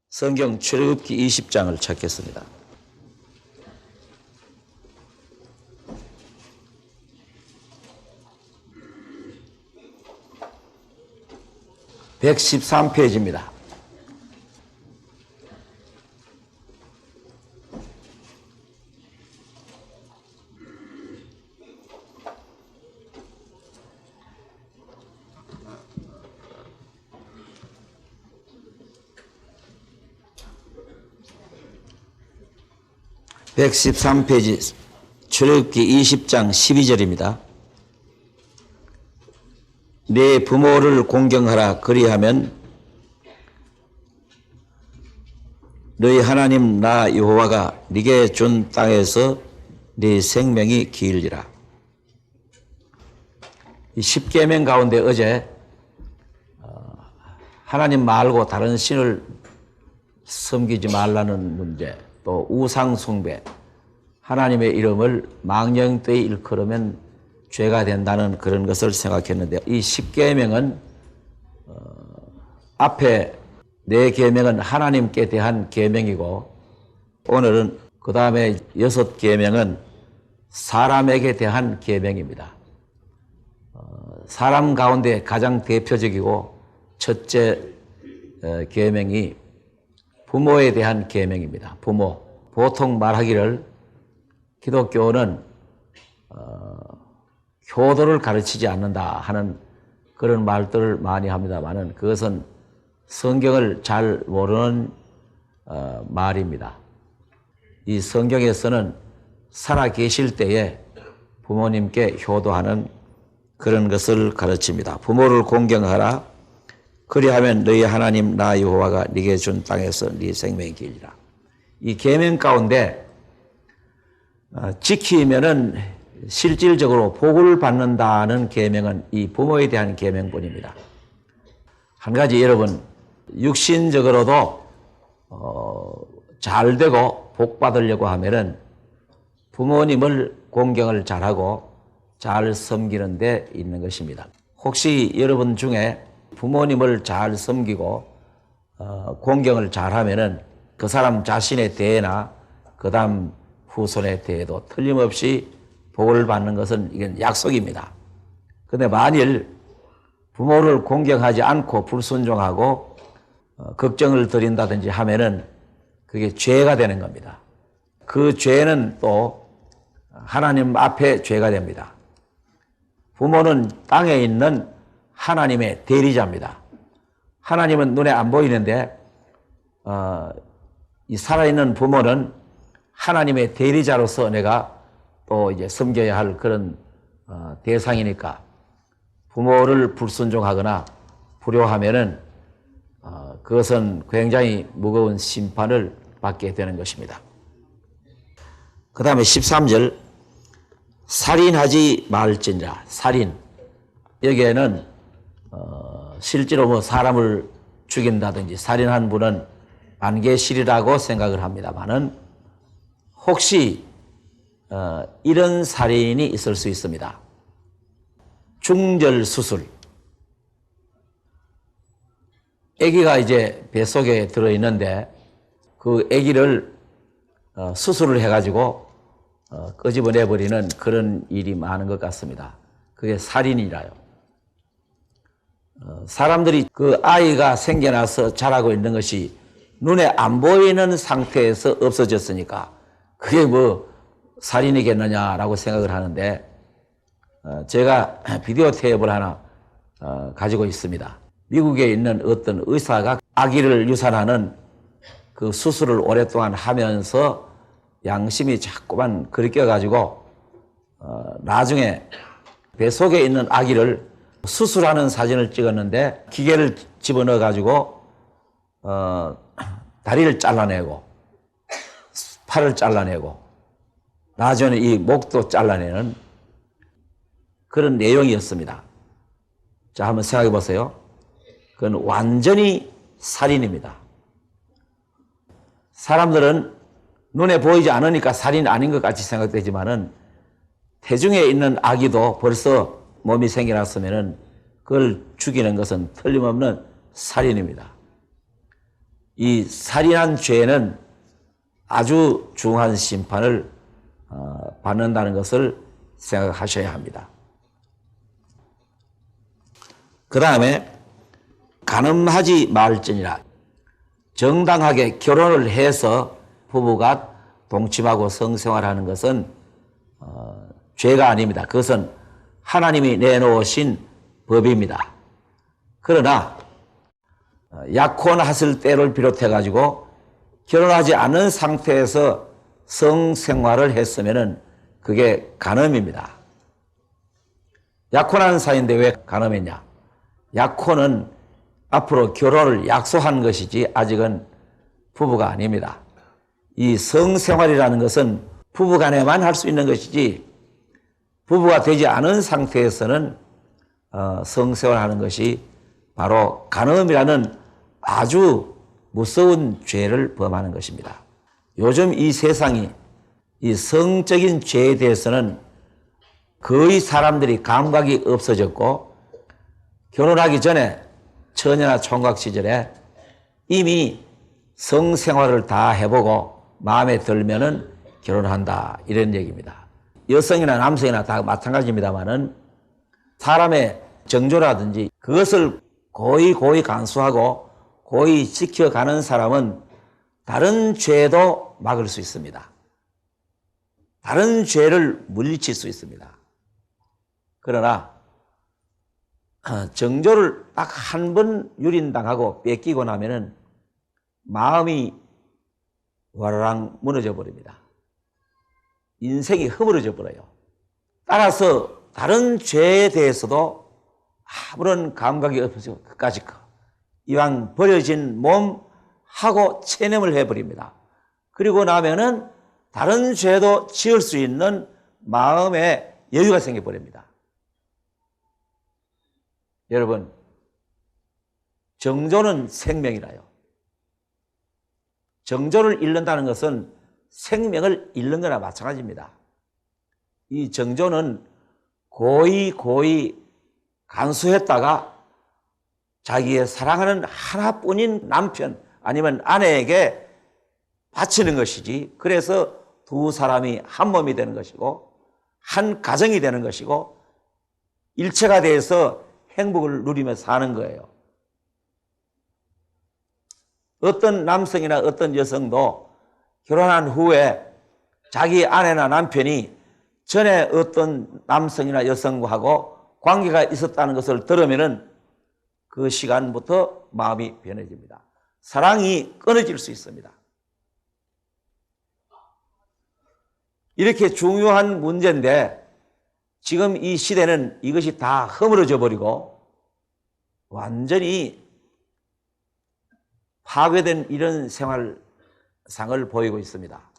성경 출애굽기 20장을 찾겠습니다. (113페이지입니다) (113페이지) 출애굽기 20장 12절입니다. 네 부모를 공경하라. 그리하면 너희 하나님 나 여호와가 네게 준 땅에서 네 생명이 길리라. 이 십계명 가운데 어제 하나님 말고 다른 신을 섬기지 말라는 문제, 또 우상 숭배, 하나님의 이름을 망령되이 일컬으면 죄가 된다는 그런 것을 생각했는데, 이 십계명은 앞에 네 계명은 하나님께 대한 계명이고, 오늘은 그 다음에 6계명은 사람에게 대한 계명입니다. 사람 가운데 가장 대표적이고 첫째 계명이 부모에 대한 계명입니다. 부모. 보통 말하기를 기독교는 효도를 가르치지 않는다 하는 그런 말들을 많이 합니다만은, 그것은 성경을 잘 모르는 말입니다. 이 성경에서는 살아 계실 때에 부모님께 효도하는 그런 것을 가르칩니다. 부모를 공경하라. 그리하면 너희 하나님 나 여호와가 네게 준 땅에서 네 생명이 길리라. 이 계명 가운데 지키면은 실질적으로 복을 받는다는 계명은 이 부모에 대한 계명뿐입니다. 한 가지 여러분, 육신적으로도 잘 되고 복 받으려고 하면은 부모님을 공경을 잘하고 잘 섬기는 데 있는 것입니다. 혹시 여러분 중에 부모님을 잘 섬기고 공경을 잘하면은 그 사람 자신의 대해나 그 다음 후손의 대해도 틀림없이 복을 받는 것은 이건 약속입니다. 그런데 만일 부모를 공경하지 않고 불순종하고 걱정을 드린다든지 하면은 그게 죄가 되는 겁니다. 그 죄는 또 하나님 앞에 죄가 됩니다. 부모는 땅에 있는 하나님의 대리자입니다. 하나님은 눈에 안 보이는데 이 살아있는 부모는 하나님의 대리자로서 내가 또 이제 섬겨야 할 그런 대상이니까, 부모를 불순종하거나 불효하면은 그것은 굉장히 무거운 심판을 받게 되는 것입니다. 그 다음에 13절, 살인하지 말지니라. 살인, 여기에는 실제로 뭐 사람을 죽인다든지 살인한 분은 안 계시리라고 생각을 합니다만은, 혹시 이런 살인이 있을 수 있습니다. 중절수술. 아기가 이제 뱃속에 들어있는데 그 아기를 수술을 해가지고 끄집어내버리는 그런 일이 많은 것 같습니다. 그게 살인이라요. 사람들이 그 아이가 생겨나서 자라고 있는 것이 눈에 안 보이는 상태에서 없어졌으니까 그게 뭐 살인이겠느냐라고 생각을 하는데, 제가 비디오 테이프를 하나 가지고 있습니다. 미국에 있는 어떤 의사가 아기를 유산하는 그 수술을 오랫동안 하면서 양심이 자꾸만 그리껴가지고 나중에 뱃속에 있는 아기를 수술하는 사진을 찍었는데, 기계를 집어넣어가지고 다리를 잘라내고 팔을 잘라내고 나중에 이 목도 잘라내는 그런 내용이었습니다. 자, 한번 생각해 보세요. 그건 완전히 살인입니다. 사람들은 눈에 보이지 않으니까 살인 아닌 것 같이 생각되지만은, 태중에 있는 아기도 벌써 몸이 생겨났으면은 그걸 죽이는 것은 틀림없는 살인입니다. 이 살인한 죄는 아주 중한 심판을 받는다는 것을 생각하셔야 합니다. 그 다음에 간음하지 말지니라. 정당하게 결혼을 해서 부부가 동침하고 성생활하는 것은 죄가 아닙니다. 그것은 하나님이 내놓으신 법입니다. 그러나 약혼하실 때를 비롯해 가지고 결혼하지 않은 상태에서 성생활을 했으면 그게 간음입니다. 약혼한 사이인데 왜 간음했냐? 약혼은 앞으로 결혼을 약속한 것이지 아직은 부부가 아닙니다. 이 성생활이라는 것은 부부간에만 할 수 있는 것이지 부부가 되지 않은 상태에서는 성생활하는 것이 바로 간음이라는 아주 무서운 죄를 범하는 것입니다. 요즘 이 세상이 이 성적인 죄에 대해서는 거의 사람들이 감각이 없어졌고 결혼하기 전에 처녀나 총각 시절에 이미 성생활을 다 해보고 마음에 들면은 결혼한다 이런 얘기입니다. 여성이나 남성이나 다 마찬가지입니다만은 사람의 정조라든지 그것을 고이 간수하고 고이 지켜가는 사람은 다른 죄도 막을 수 있습니다. 다른 죄를 물리칠 수 있습니다. 그러나 정조를 딱 한 번 유린당하고 뺏기고 나면은 마음이 와라랑 무너져 버립니다. 인생이 허물어져 버려요. 따라서 다른 죄에 대해서도 아무런 감각이 없어서 끝까지 이왕 버려진 몸하고 체념을 해버립니다. 그리고 나면은 다른 죄도 지을 수 있는 마음의 여유가 생겨버립니다. 여러분, 정조는 생명이라요. 정조를 잃는다는 것은 생명을 잃는 거나 마찬가지입니다. 이 정조는 고이 간수했다가 자기의 사랑하는 하나뿐인 남편 아니면 아내에게 바치는 것이지, 그래서 두 사람이 한 몸이 되는 것이고 한 가정이 되는 것이고 일체가 돼서 행복을 누리며 사는 거예요. 어떤 남성이나 어떤 여성도 결혼한 후에 자기 아내나 남편이 전에 어떤 남성이나 여성하고 관계가 있었다는 것을 들으면은 그 시간부터 마음이 변해집니다. 사랑이 끊어질 수 있습니다. 이렇게 중요한 문제인데 지금 이 시대는 이것이 다 허물어져 버리고 완전히 파괴된 이런 생활상을 보이고 있습니다.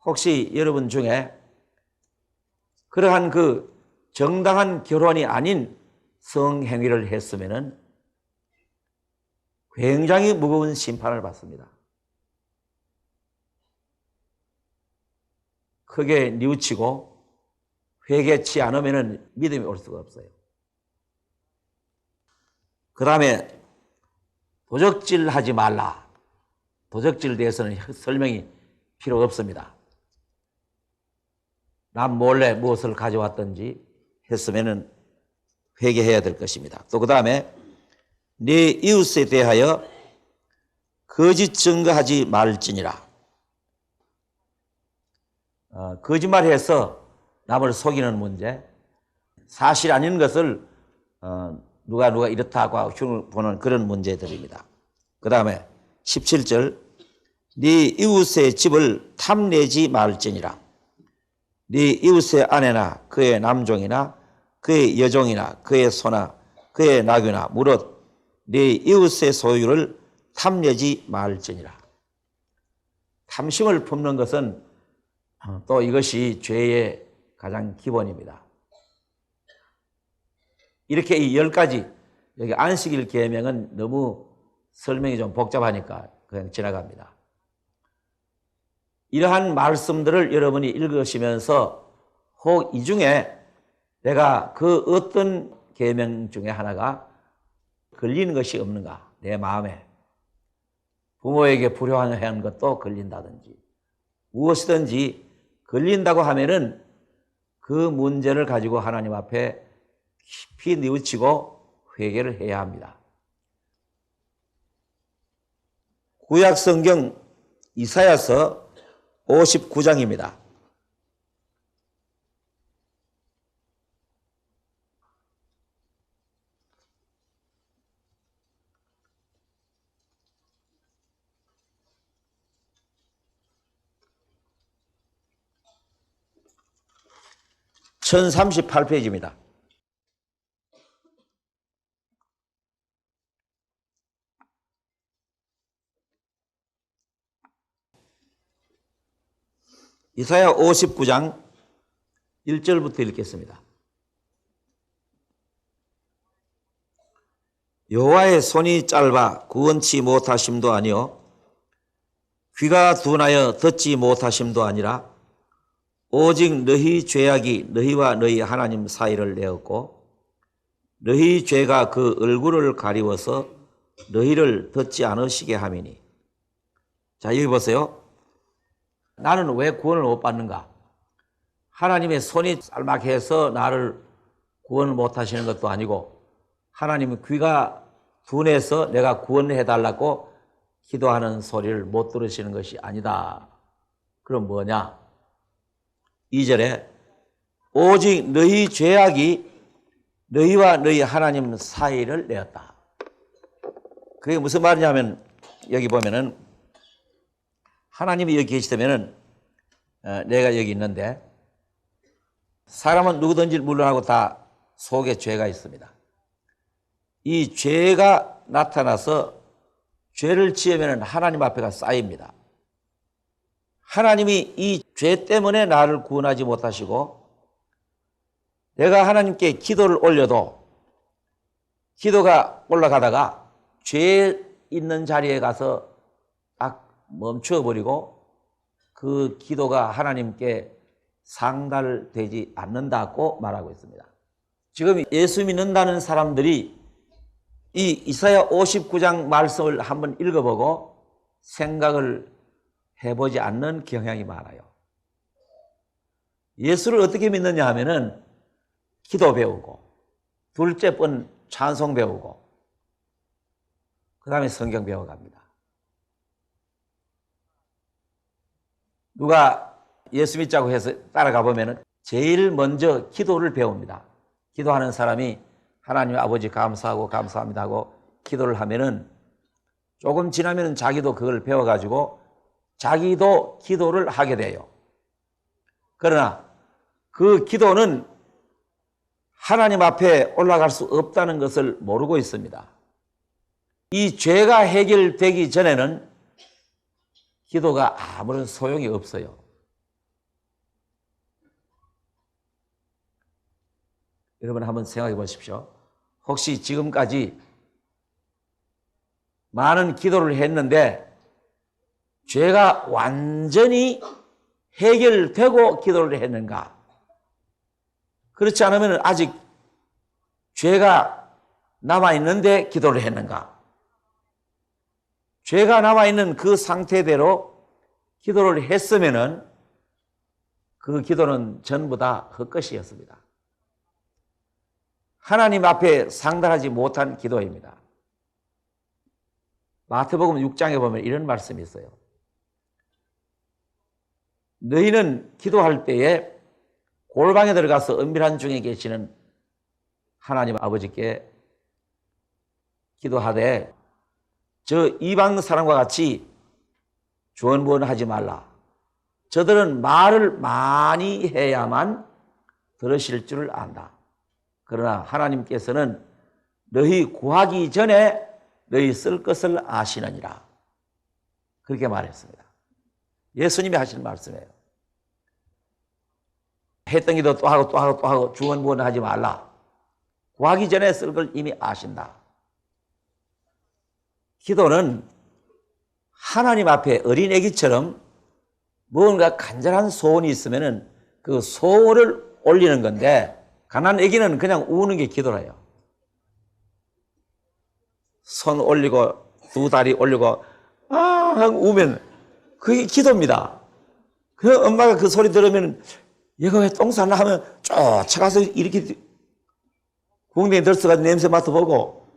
혹시 여러분 중에 그러한 그 정당한 결혼이 아닌 성행위를 했으면은 굉장히 무거운 심판을 받습니다. 크게 뉘우치고 회개치 않으면 믿음이 올 수가 없어요. 그 다음에 도적질 하지 말라. 도적질에 대해서는 설명이 필요 없습니다. 남 몰래 무엇을 가져왔든지 했으면 회개해야 될 것입니다. 또 그 다음에 네 이웃에 대하여 거짓 증거하지 말지니라. 거짓말해서 남을 속이는 문제, 사실 아닌 것을 누가 이렇다고 흉을 보는 그런 문제들입니다. 그 다음에 17절 네 이웃의 집을 탐내지 말지니라. 네 이웃의 아내나 그의 남종이나 그의 여종이나 그의 소나 그의 나귀나 무릇 네 이웃의 소유를 탐내지 말지니라. 탐심을 품는 것은 또 이것이 죄의 가장 기본입니다. 이렇게 이 10가지, 여기 안식일 계명은 너무 설명이 좀 복잡하니까 그냥 지나갑니다. 이러한 말씀들을 여러분이 읽으시면서 혹 이 중에 내가 그 어떤 계명 중에 하나가 걸리는 것이 없는가, 내 마음에. 부모에게 불효한 것도 걸린다든지 무엇이든지 걸린다고 하면은 그 문제를 가지고 하나님 앞에 깊이 뉘우치고 회개를 해야 합니다. 구약 성경 이사야서 59장입니다. (1038페이지입니다) 이사야 59장 1절부터 읽겠습니다. 여호와의 손이 짧아 구원치 못하심도 아니요 귀가 둔하여 듣지 못하심도 아니라 오직 너희 죄악이 너희와 너희 하나님 사이를 내었고 너희 죄가 그 얼굴을 가리워서 너희를 듣지 않으시게 함이니. 자, 여기 보세요. 나는 왜 구원을 못 받는가? 하나님의 손이 짤막해서 나를 구원을 못 하시는 것도 아니고 하나님의 귀가 둔해서 내가 구원해달라고 기도하는 소리를 못 들으시는 것이 아니다. 그럼 뭐냐? 2절에 오직 너희 죄악이 너희와 너희 하나님 사이를 내었다. 그게 무슨 말이냐면 여기 보면은 하나님이 여기 계시다면은 내가 여기 있는데 사람은 누구든지 물론하고 다 속에 죄가 있습니다. 이 죄가 나타나서 죄를 지으면 하나님 앞에가 쌓입니다. 하나님이 이 죄 때문에 나를 구원하지 못하시고 내가 하나님께 기도를 올려도 기도가 올라가다가 죄 있는 자리에 가서 딱 멈춰버리고 그 기도가 하나님께 상달되지 않는다고 말하고 있습니다. 지금 예수 믿는다는 사람들이 이 이사야 59장 말씀을 한번 읽어보고 생각을 해보지 않는 경향이 많아요. 예수를 어떻게 믿느냐 하면은 기도 배우고 둘째 번 찬송 배우고 그 다음에 성경 배워갑니다. 누가 예수 믿자고 해서 따라가 보면은 제일 먼저 기도를 배웁니다. 기도하는 사람이 하나님 아버지 감사하고 감사합니다 하고 기도를 하면은 조금 지나면은 자기도 그걸 배워가지고 자기도 기도를 하게 돼요. 그러나 그 기도는 하나님 앞에 올라갈 수 없다는 것을 모르고 있습니다. 이 죄가 해결되기 전에는 기도가 아무런 소용이 없어요. 여러분 한번 생각해 보십시오. 혹시 지금까지 많은 기도를 했는데 죄가 완전히 해결되고 기도를 했는가? 그렇지 않으면 아직 죄가 남아있는데 기도를 했는가? 죄가 남아있는 그 상태대로 기도를 했으면은 그 기도는 전부 다 헛것이었습니다. 하나님 앞에 상달하지 못한 기도입니다. 마태복음 6장에 보면 이런 말씀이 있어요. 너희는 기도할 때에 골방에 들어가서 은밀한 중에 계시는 하나님 아버지께 기도하되 저 이방 사람과 같이 주원부원하지 말라. 저들은 말을 많이 해야만 들으실 줄을 안다. 그러나 하나님께서는 너희 구하기 전에 너희 쓸 것을 아시느니라. 그렇게 말했습니다. 예수님이 하시는 말씀이에요. 했던 기도 또 하고 또 하고 또 하고 주원부원하지 말라. 구하기 전에 쓸 걸 이미 아신다. 기도는 하나님 앞에 어린애기처럼 무언가 간절한 소원이 있으면 그 소원을 올리는 건데 가난한 애기는 그냥 우는 게 기도래요. 손 올리고 두 다리 올리고 아 하고 우면 그게 기도입니다. 그 엄마가 그 소리 들으면 얘가 왜 똥 쌌나 하면 쫓아가서 이렇게 궁뎅이 들썩가지고 냄새 맡아보고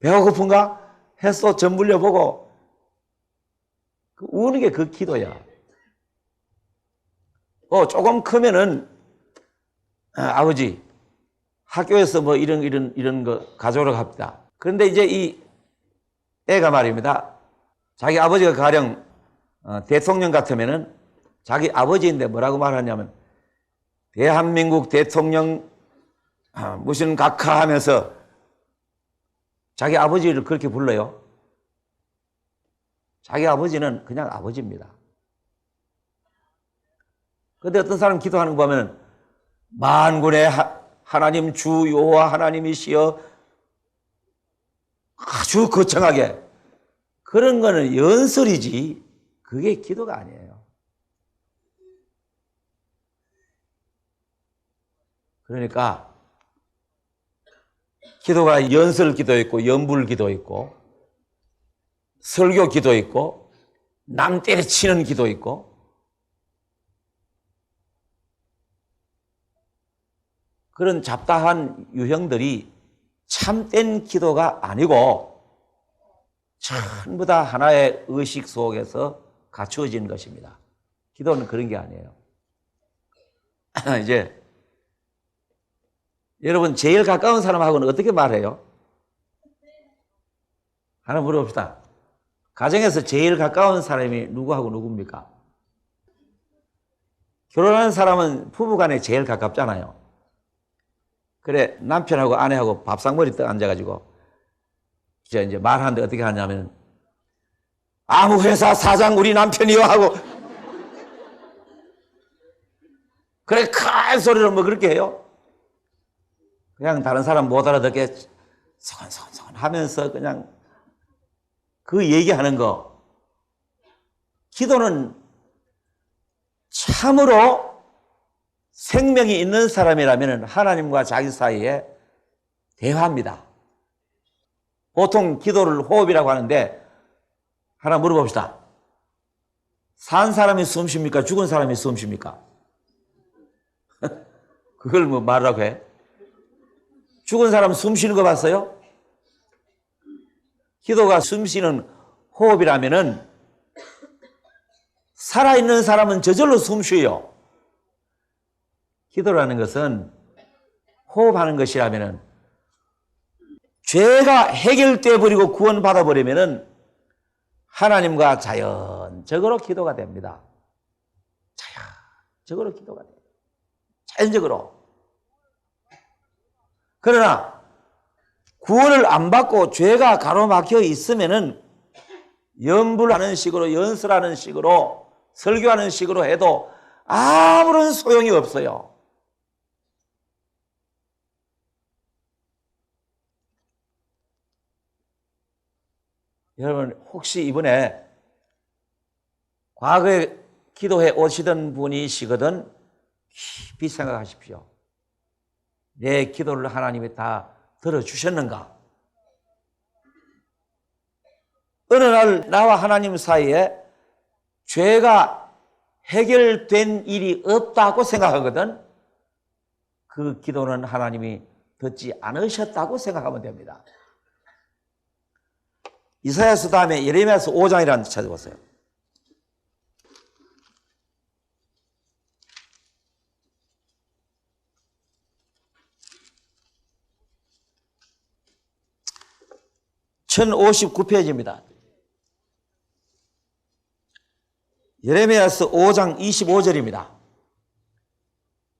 배가 고픈가 해서 전 물려보고 우는 게 그 기도야. 조금 크면은 아버지 학교에서 뭐 이런 거 가져오러 갑니다. 그런데 이제 이 애가 말입니다. 자기 아버지가 가령 대통령 같으면은 자기 아버지인데 뭐라고 말하냐면 대한민국 대통령 무슨 각하 하면서 자기 아버지를 그렇게 불러요. 자기 아버지는 그냥 아버지입니다. 그런데 어떤 사람 기도하는 거 보면 만군의 하나님 주 여호와 하나님이시여 아주 거창하게 그런 거는 연설이지 그게 기도가 아니에요. 그러니까 기도가 연설 기도 있고 연불 기도 있고 설교 기도 있고 남 때려치는 기도 있고 그런 잡다한 유형들이 참된 기도가 아니고 전부 다 하나의 의식 속에서 갖추어진 것입니다. 기도는 그런 게 아니에요. 이제 여러분 제일 가까운 사람하고는 어떻게 말해요? 하나 물어봅시다. 가정에서 제일 가까운 사람이 누구하고 누굽니까? 결혼한 사람은 부부간에 제일 가깝잖아요. 그래 남편하고 아내하고 밥상머리 떡 앉아가지고 이제 말하는데 어떻게 하냐면 아무 회사 사장 우리 남편이요 하고 그래 큰 소리로 뭐 그렇게 해요. 그냥 다른 사람 못 알아듣게 서건서건 하면서 그냥 그 얘기하는 거. 기도는 참으로 생명이 있는 사람이라면 하나님과 자기 사이에 대화입니다. 보통 기도를 호흡이라고 하는데 하나 물어봅시다. 산 사람이 숨 쉽니까? 죽은 사람이 숨 쉽니까? 그걸 뭐 말하라고 해? 죽은 사람 숨 쉬는 거 봤어요? 기도가 숨 쉬는 호흡이라면은 살아있는 사람은 저절로 숨 쉬어요. 기도라는 것은 호흡하는 것이라면은 죄가 해결돼 버리고 구원받아 버리면은 하나님과 자연적으로 기도가 됩니다. 자연적으로 기도가 돼요. 자연적으로. 그러나 구원을 안 받고 죄가 가로막혀 있으면은 연불하는 식으로 연설하는 식으로 설교하는 식으로 해도 아무런 소용이 없어요. 여러분 혹시 이번에 과거에 기도해 오시던 분이시거든 깊이 생각하십시오. 내 기도를 하나님이 다 들어주셨는가? 어느 날 나와 하나님 사이에 죄가 해결된 일이 없다고 생각하거든 그 기도는 하나님이 듣지 않으셨다고 생각하면 됩니다. 이사야서 다음에 예레미야서 5장이라는 데 찾아보세요. (1059페이지입니다) 예레미야서 5장 25절입니다.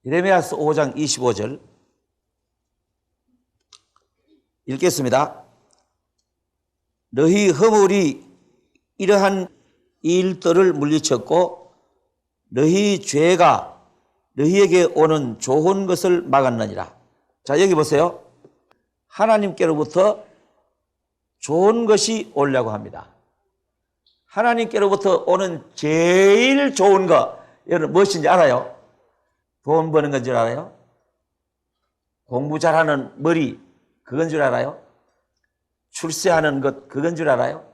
예레미야서 5장 25절 읽겠습니다. 너희 허물이 이러한 일들을 물리쳤고 너희 죄가 너희에게 오는 좋은 것을 막았느니라. 자 여기 보세요. 하나님께로부터 좋은 것이 오려고 합니다. 하나님께로부터 오는 제일 좋은 거 여러분 무엇인지 알아요? 돈 버는 건 줄 알아요? 공부 잘하는 머리 그건 줄 알아요? 출세하는 것 그건 줄 알아요?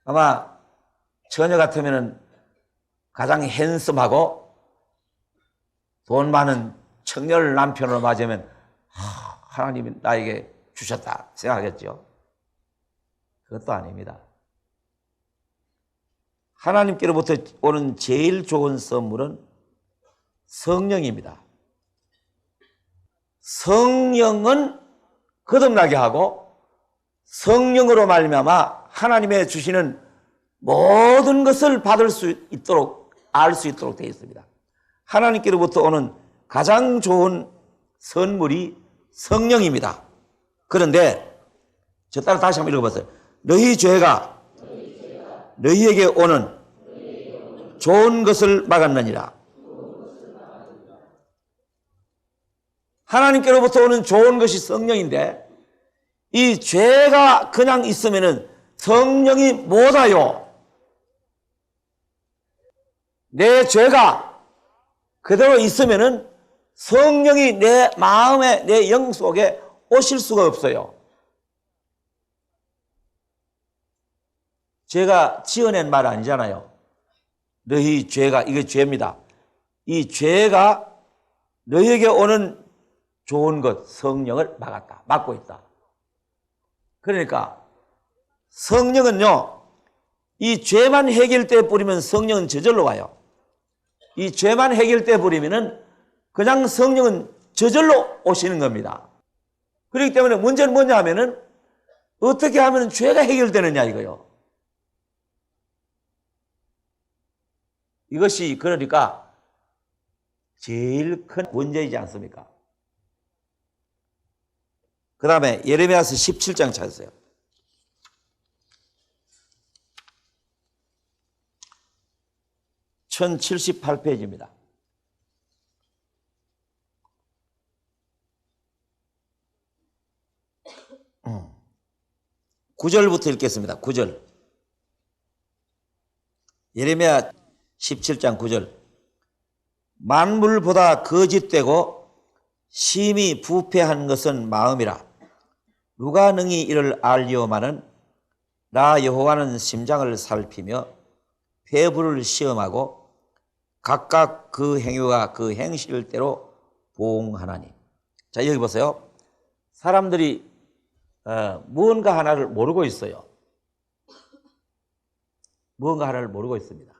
아마 처녀 같으면은 가장 핸섬하고 돈 많은 청년 남편으로 맞으면 하나님이 나에게 주셨다 생각하겠죠. 그것도 아닙니다. 하나님께로부터 오는 제일 좋은 선물은 성령입니다. 성령은 거듭나게 하고 성령으로 말미암아 하나님의 주시는 모든 것을 받을 수 있도록 알 수 있도록 되어 있습니다. 하나님께로부터 오는 가장 좋은 선물이 성령입니다. 그런데 저 따라 다시 한번 읽어보세요. 너희 죄가 너희에게 오는 좋은 것을 막았느니라. 하나님께로부터 오는 좋은 것이 성령인데 이 죄가 그냥 있으면은 성령이 못 와요. 내 죄가 그대로 있으면은 성령이 내 마음에, 내 영 속에 오실 수가 없어요. 제가 지어낸 말 아니잖아요. 너희 죄가, 이게 죄입니다. 이 죄가 너희에게 오는 좋은 것, 성령을 막았다. 막고 있다. 그러니까 성령은요, 이 죄만 해결돼 버리면 성령은 저절로 와요. 이 죄만 해결돼 버리면은 그냥 성령은 저절로 오시는 겁니다. 그렇기 때문에 문제는 뭐냐 하면은 어떻게 하면 죄가 해결되느냐 이거요. 이것이 그러니까 제일 큰 문제이지 않습니까? 그 다음에 예레미야서 17장 찾으세요. (1078페이지입니다) 9절부터 읽겠습니다. 9절. 예레미야 17장 9절. 만물보다 거짓되고 심히 부패한 것은 마음이라. 누가 능히 이를 알리오마는 나 여호와는 심장을 살피며 폐부를 시험하고 각각 그 행위와 그 행실대로 보응하나니. 자, 여기 보세요. 사람들이 무언가 하나를 모르고 있어요. 무언가 하나를 모르고 있습니다.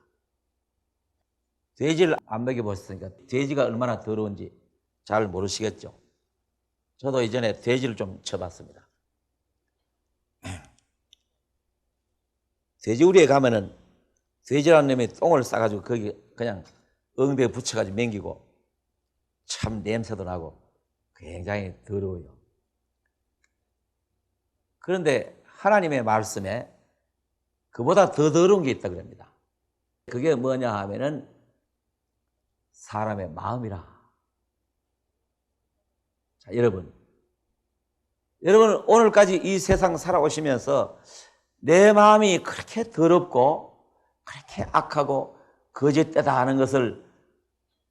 돼지를 안 먹여보셨으니까 돼지가 얼마나 더러운지 잘 모르시겠죠. 저도 이전에 돼지를 좀 쳐봤습니다. 돼지우리에 가면은 돼지라는 놈이 똥을 싸가지고 거기 그냥 엉덩이에 붙여가지고 맹기고 참 냄새도 나고 굉장히 더러워요. 그런데 하나님의 말씀에 그보다 더 더러운 게 있다 그럽니다. 그게 뭐냐 하면은 사람의 마음이라. 자, 여러분 오늘까지 이 세상 살아오시면서 내 마음이 그렇게 더럽고 그렇게 악하고 거짓되다 하는 것을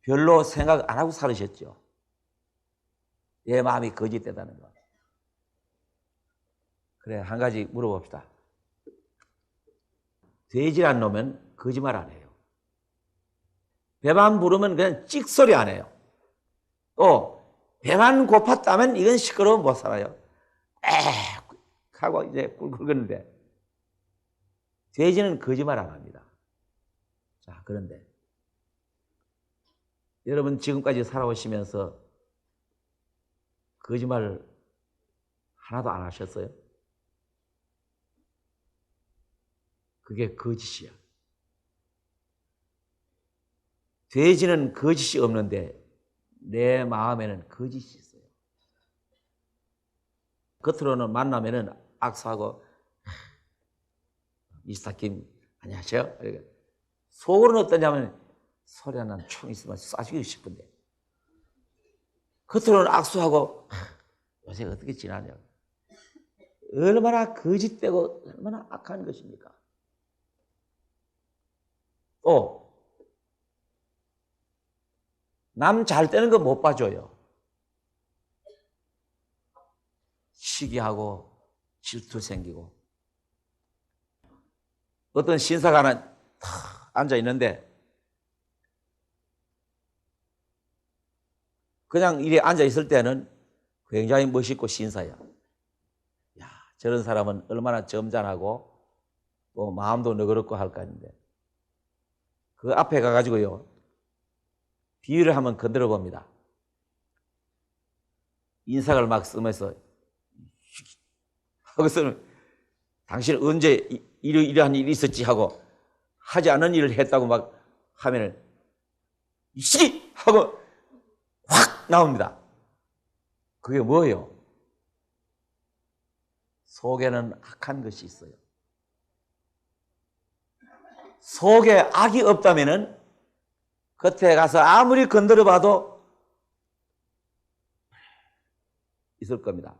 별로 생각 안 하고 살으셨죠. 내 마음이 거짓되다는 거. 그래, 한 가지 물어봅시다. 돼지란 놈은 거짓말 안 해요. 배만 부르면 그냥 찍소리 안 해요. 또 배만 고팠다면 이건 시끄러우면 못 살아요. 에 하고 이제 꿀꿀거리는데 돼지는 거짓말 안 합니다. 자, 그런데 여러분 지금까지 살아오시면서 거짓말 하나도 안 하셨어요? 그게 거짓이야. 돼지는 거짓이 없는데 내 마음에는 거짓이 있어요. 겉으로는 만나면은 악수하고 미스터 김 안녕하세요. 속으로는 어떠냐면 소리 하나 총 있으면 쏴주고 싶은데 겉으로는 악수하고 요새 어떻게 지나냐. 얼마나 거짓되고 얼마나 악한 것입니까? 또 남 잘 되는 거 못 봐줘요. 시기하고 질투 생기고 어떤 신사가 하나 탁 앉아 있는데 그냥 이래 앉아 있을 때는 굉장히 멋있고 신사야. 야, 저런 사람은 얼마나 점잖하고 또 마음도 너그럽고 할 거 아닌데 그 앞에 가가지고요 비유를 한번 건드려 봅니다. 인상을 막 쓰면서 하고서는 당신 언제 이러한 일이 있었지 하고 하지 않은 일을 했다고 막 하면은 이씨 하고 확 나옵니다. 그게 뭐예요? 속에는 악한 것이 있어요. 속에 악이 없다면은 겉에 가서 아무리 건드려 봐도 있을 겁니다.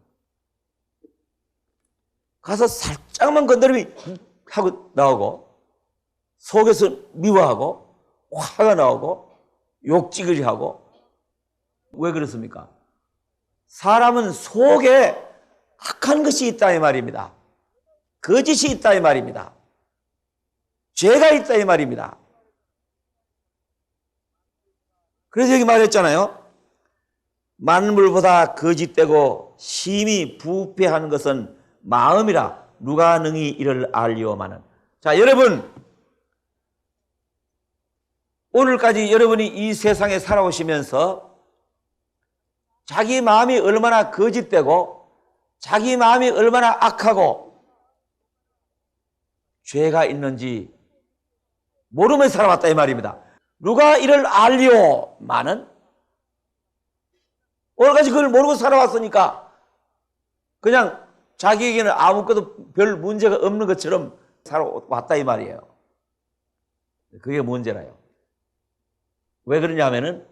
가서 살짝만 건드리면 하고 나오고 속에서 미워하고 화가 나오고 욕지거리 하고 왜 그렇습니까? 사람은 속에 악한 것이 있다 이 말입니다. 거짓이 있다 이 말입니다. 죄가 있다 이 말입니다. 그래서 여기 말했잖아요. 만물보다 거짓되고 심히 부패하는 것은 마음이라 누가 능히 이를 알리오마는. 자, 여러분 오늘까지 여러분이 이 세상에 살아오시면서 자기 마음이 얼마나 거짓되고 자기 마음이 얼마나 악하고 죄가 있는지 모르면서 살아왔다 이 말입니다. 누가 이를 알리오마는 오늘까지 그걸 모르고 살아왔으니까 그냥 자기에게는 아무것도 별 문제가 없는 것처럼 살아왔다 이 말이에요. 그게 문제라요. 왜 그러냐면은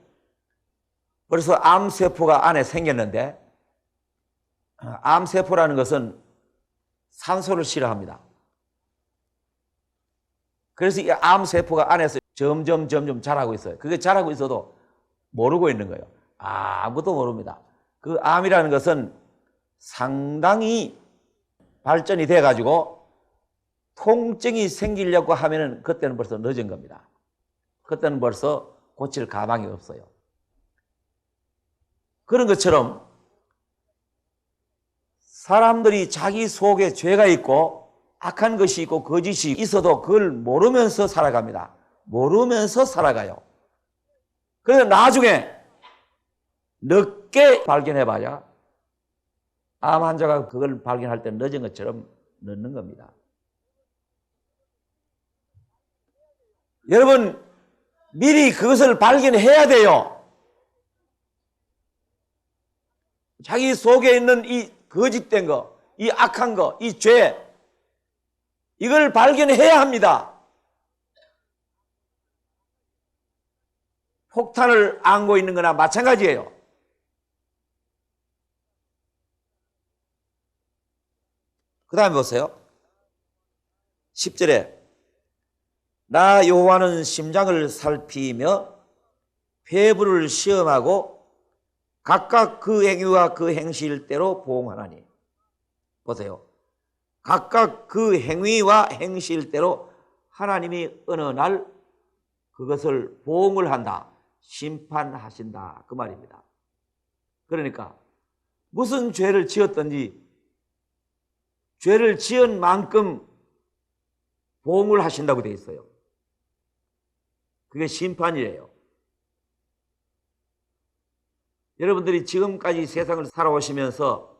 벌써 암세포가 안에 생겼는데 암세포라는 것은 산소를 싫어합니다. 그래서 이 암세포가 안에서 점점 자라고 있어요. 그게 자라고 있어도 모르고 있는 거예요. 아무도 모릅니다. 그 암이라는 것은 상당히 발전이 돼가지고 통증이 생기려고 하면은 그때는 벌써 늦은 겁니다. 그때는 벌써 고칠 가망이 없어요. 그런 것처럼 사람들이 자기 속에 죄가 있고 악한 것이 있고 거짓이 있어도 그걸 모르면서 살아갑니다. 모르면서 살아가요. 그래서 나중에 늦게 발견해봐야 암 환자가 그걸 발견할 때 늦은 것처럼 늦는 겁니다. 여러분 미리 그것을 발견해야 돼요. 자기 속에 있는 이 거짓된 거, 이 악한 거, 이 죄, 이걸 발견해야 합니다. 폭탄을 안고 있는 거나 마찬가지예요. 그 다음에 보세요. 10절에 나 여호와는 심장을 살피며 폐부를 시험하고 각각 그 행위와 그 행실대로 보응하나니. 보세요. 각각 그 행위와 행실대로 하나님이 어느 날 그것을 보응을 한다. 심판하신다. 그 말입니다. 그러니까 무슨 죄를 지었든지 죄를 지은 만큼 보응을 하신다고 되어 있어요. 그게 심판이에요. 여러분들이 지금까지 세상을 살아오시면서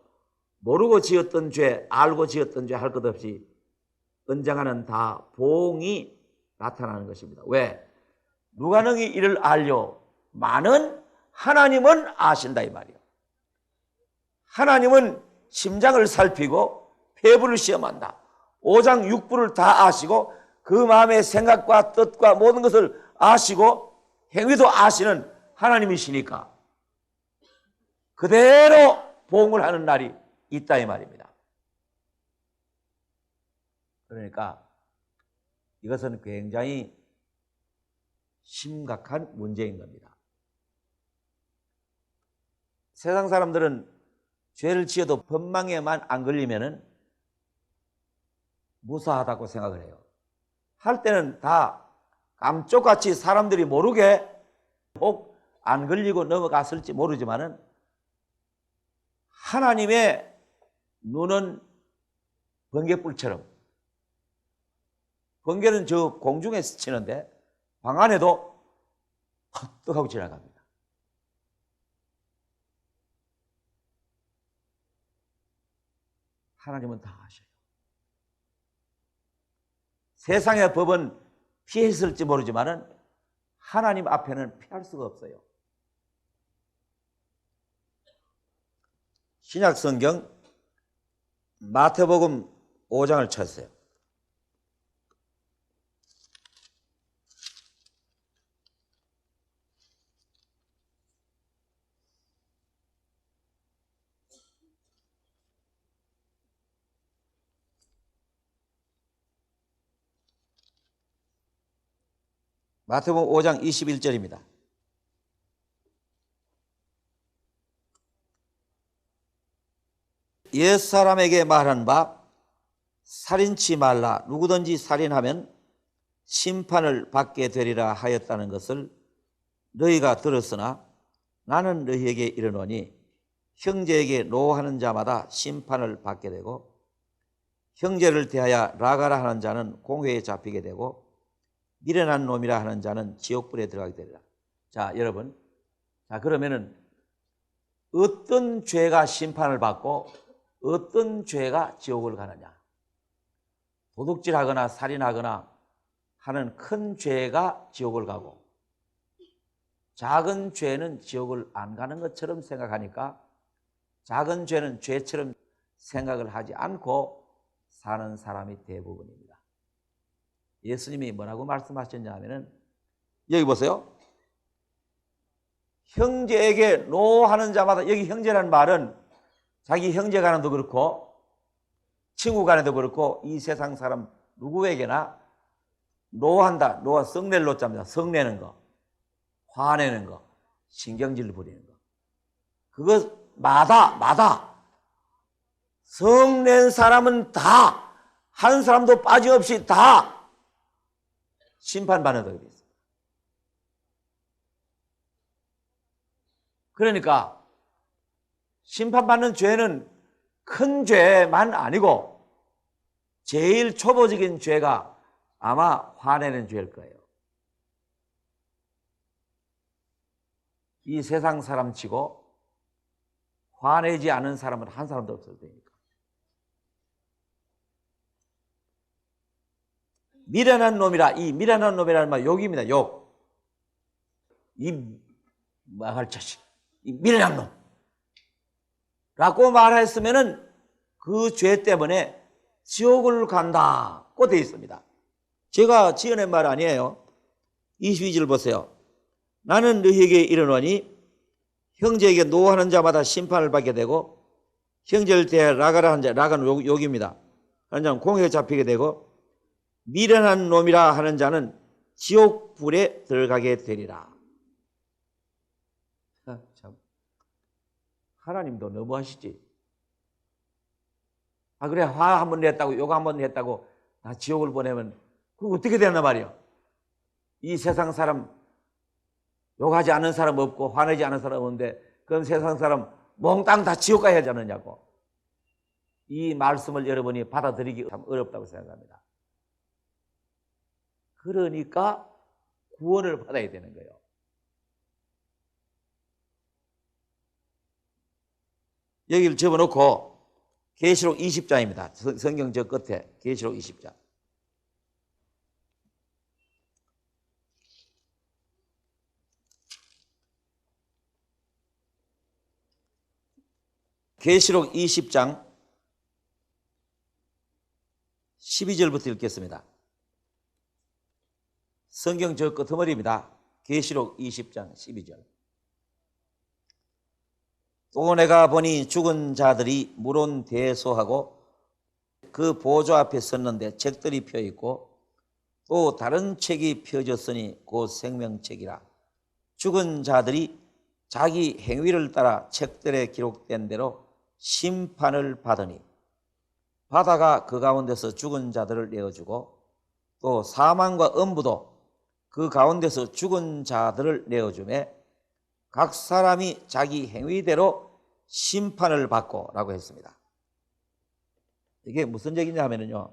모르고 지었던 죄, 알고 지었던 죄 할 것 없이 언젠가는 다 보응이 나타나는 것입니다. 왜? 누가 능히 이를 알려? 많은 하나님은 아신다 이 말이에요. 하나님은 심장을 살피고 폐부를 시험한다. 오장육부를 다 아시고 그 마음의 생각과 뜻과 모든 것을 아시고 행위도 아시는 하나님이시니까 그대로 보응을 하는 날이 있다 이 말입니다. 그러니까 이것은 굉장히 심각한 문제인 겁니다. 세상 사람들은 죄를 지어도 법망에만 안 걸리면은 무사하다고 생각을 해요. 할 때는 다 감쪽같이 사람들이 모르게 혹 안 걸리고 넘어갔을지 모르지만은 하나님의 눈은 번개불처럼, 번개는 저 공중에 스치는데 방 안에도 헛떡 하고 지나갑니다. 하나님은 다 아셔요. 세상의 법은 피했을지 모르지만은 하나님 앞에는 피할 수가 없어요. 신약 성경 마태복음 5장을 찾으세요. 마태복음 5장 21절입니다. 옛사람에게 말한 바 살인치 말라, 누구든지 살인하면 심판을 받게 되리라 하였다는 것을 너희가 들었으나 나는 너희에게 이르노니 형제에게 노하는 자마다 심판을 받게 되고 형제를 대하여 라가라 하는 자는 공회에 잡히게 되고 미련한 놈이라 하는 자는 지옥불에 들어가게 되리라. 자, 여러분, 자 그러면은 어떤 죄가 심판을 받고 어떤 죄가 지옥을 가느냐? 도둑질하거나 살인하거나 하는 큰 죄가 지옥을 가고 작은 죄는 지옥을 안 가는 것처럼 생각하니까 작은 죄는 죄처럼 생각을 하지 않고 사는 사람이 대부분입니다. 예수님이 뭐라고 말씀하셨냐 하면은 여기 보세요. 형제에게 노하는 자마다, 여기 형제라는 말은 자기 형제 간에도 그렇고 친구 간에도 그렇고 이 세상 사람 누구에게나 노한다. 노は 성낼 노자입니다. 성내는 거, 화내는 거, 신경질 부리는 거. 그것마다 성낸 사람은 다, 한 사람도 빠짐없이 다 심판받는 덕이 있습니다. 그러니까 심판받는 죄는 큰 죄만 아니고 제일 초보적인 죄가 아마 화내는 죄일 거예요. 이 세상 사람 치고 화내지 않은 사람은 한 사람도 없을 테니까. 미련한 놈이라, 이 미련한 놈이라는 말 욕입니다. 욕. 이 망할 자식, 이 미련한 놈 라고 말했으면은 그 죄 때문에 지옥을 간다고 되어 있습니다. 제가 지어낸 말 아니에요. 22절 보세요. 나는 너희에게 이르노니 형제에게 노하는 자마다 심판을 받게 되고 형제를 대하여 라가라 하는 자, 라가는 욕입니다. 하는 자는 공회에 잡히게 되고 미련한 놈이라 하는 자는 지옥 불에 들어가게 되리라. 참, 하나님도 너무하시지. 아 그래, 화 한 번 냈다고 욕 한 번 했다고 나 지옥을 보내면 그거 어떻게 되나 말이야. 이 세상 사람 욕하지 않는 사람 없고 화내지 않는 사람 없는데 그럼 세상 사람 몽땅 다 지옥 가야 하지 않느냐고. 이 말씀을 여러분이 받아들이기 참 어렵다고 생각합니다. 그러니까 구원을 받아야 되는 거예요. 여기를 접어놓고 계시록 20장입니다. 성경 저 끝에 계시록 20장. 계시록 20장 12절부터 읽겠습니다. 성경 저 끄트머리입니다. 계시록 20장 12절. 또 내가 보니 죽은 자들이 물은 대소하고 그 보좌 앞에 섰는데 책들이 펴 있고 또 다른 책이 펴졌으니 곧 생명책이라. 죽은 자들이 자기 행위를 따라 책들에 기록된 대로 심판을 받으니 바다가 그 가운데서 죽은 자들을 내어주고 또 사망과 엄부도 그 가운데서 죽은 자들을 내어주매 각 사람이 자기 행위대로 심판을 받고 라고 했습니다. 이게 무슨 얘기냐 하면요,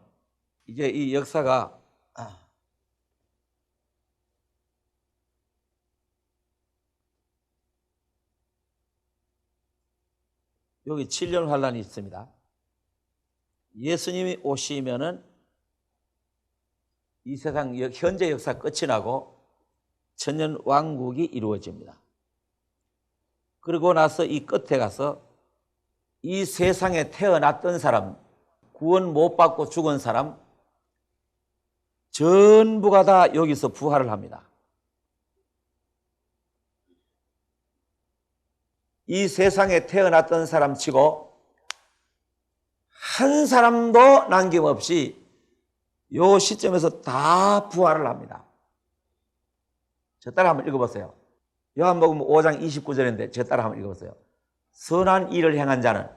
이제 이 역사가 여기 7년 환란이 있습니다. 예수님이 오시면은 이 세상 현재 역사 끝이 나고 천년 왕국이 이루어집니다. 그러고 나서 이 끝에 가서 이 세상에 태어났던 사람, 구원 못 받고 죽은 사람 전부가 다 여기서 부활을 합니다. 이 세상에 태어났던 사람 치고 한 사람도 남김없이 요 시점에서 다 부활을 합니다. 저 따라 한번 읽어보세요. 요한복음 5장 29절인데 저 따라 한번 읽어보세요. 선한 일을 행한 자는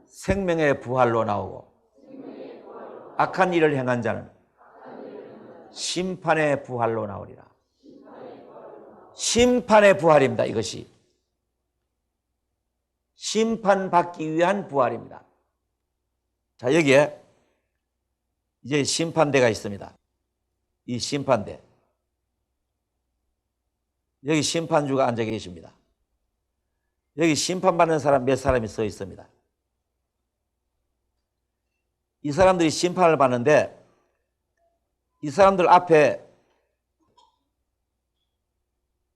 생명의 부활로 나오고 악한 일을 행한 자는 심판의 부활로 나오리라. 심판의 부활입니다. 이것이 심판받기 위한 부활입니다. 자, 여기에 이제 심판대가 있습니다. 이 심판대, 여기 심판주가 앉아 계십니다. 여기 심판받는 사람 몇 사람이 서 있습니다. 이 사람들이 심판을 받는데 이 사람들 앞에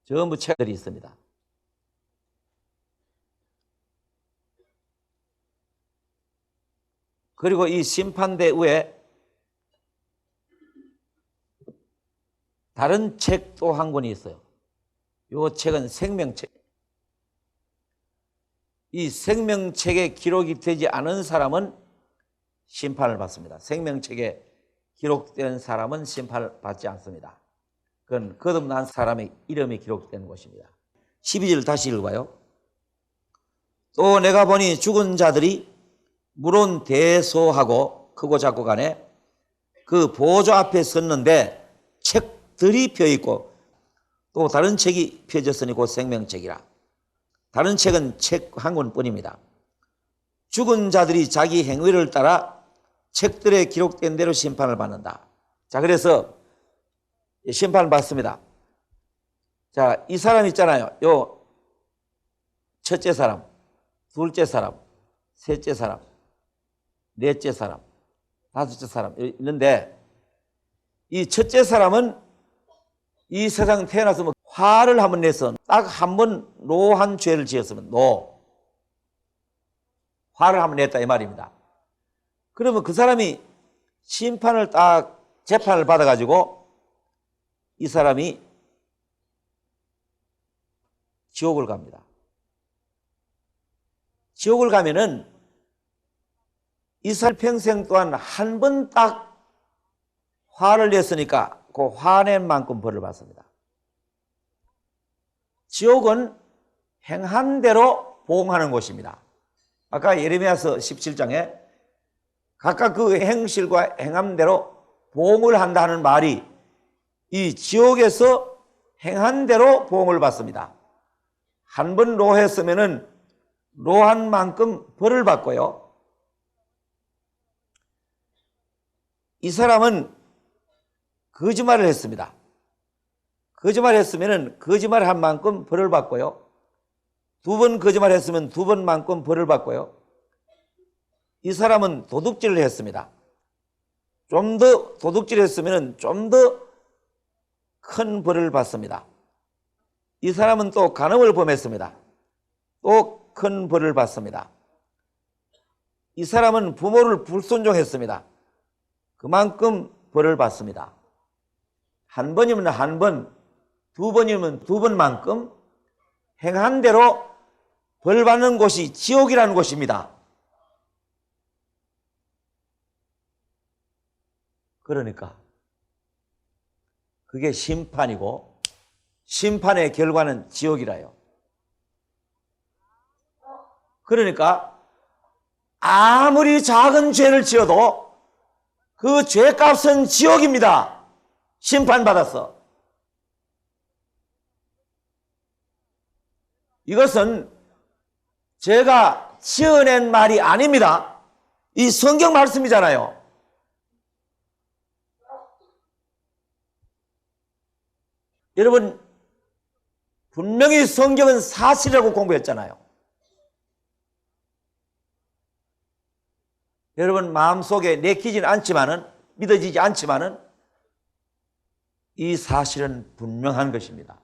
전부 책들이 있습니다. 그리고 이 심판대 위에 다른 책 또 한 권이 있어요. 이 책은 생명책. 이 생명책에 기록이 되지 않은 사람은 심판을 받습니다. 생명책에 기록된 사람은 심판을 받지 않습니다. 그건 거듭난 사람의 이름이 기록된 것입니다. 12절 다시 읽어봐요. 또 내가 보니 죽은 자들이 물은 대소하고 크고 작고 간에 그 보좌 앞에 섰는데 책들이 펴있고 또 다른 책이 펴졌으니 곧 생명책이라. 다른 책은 책 한 권뿐입니다. 죽은 자들이 자기 행위를 따라 책들에 기록된 대로 심판을 받는다. 자, 그래서 심판을 받습니다. 자, 이 사람 있잖아요. 요 첫째 사람, 둘째 사람, 셋째 사람, 넷째 사람, 다섯째 사람 있는데 이 첫째 사람은 이 세상 태어나서 뭐 화를 한번 내서 딱 한 번 노한 죄를 지었으면 화를 한번 냈다 이 말입니다. 그러면 그 사람이 심판을 딱 재판을 받아가지고 이 사람이 지옥을 갑니다. 지옥을 가면은 이 사람 평생 동안 한 번 딱 화를 냈으니까 그 화낸 만큼 벌을 받습니다. 지옥은 행한 대로 보응하는 곳입니다. 아까 예레미야서 17장에 각각 그 행실과 행함대로 보응을 한다는 말이 이 지옥에서 행한 대로 보응을 받습니다. 한 번 노했으면은 노한 만큼 벌을 받고요. 이 사람은 거짓말을 했습니다. 거짓말을 했으면 거짓말을 한 만큼 벌을 받고요. 두 번 거짓말을 했으면 두 번만큼 벌을 받고요. 이 사람은 도둑질을 했습니다. 좀 더 도둑질을 했으면 좀 더 큰 벌을 받습니다. 이 사람은 또 간음을 범했습니다. 또 큰 벌을 받습니다. 이 사람은 부모를 불순종했습니다. 그만큼 벌을 받습니다. 한 번이면 한 번, 두 번이면 두 번만큼 행한 대로 벌 받는 곳이 지옥이라는 곳입니다. 그러니까 그게 심판이고 심판의 결과는 지옥이라요. 그러니까 아무리 작은 죄를 지어도 그 죄값은 지옥입니다. 심판받았어. 이것은 제가 지어낸 말이 아닙니다. 이 성경 말씀이잖아요. 여러분, 분명히 성경은 사실이라고 공부했잖아요. 여러분 마음속에 내키지는 않지만은, 믿어지지 않지만은 이 사실은 분명한 것입니다.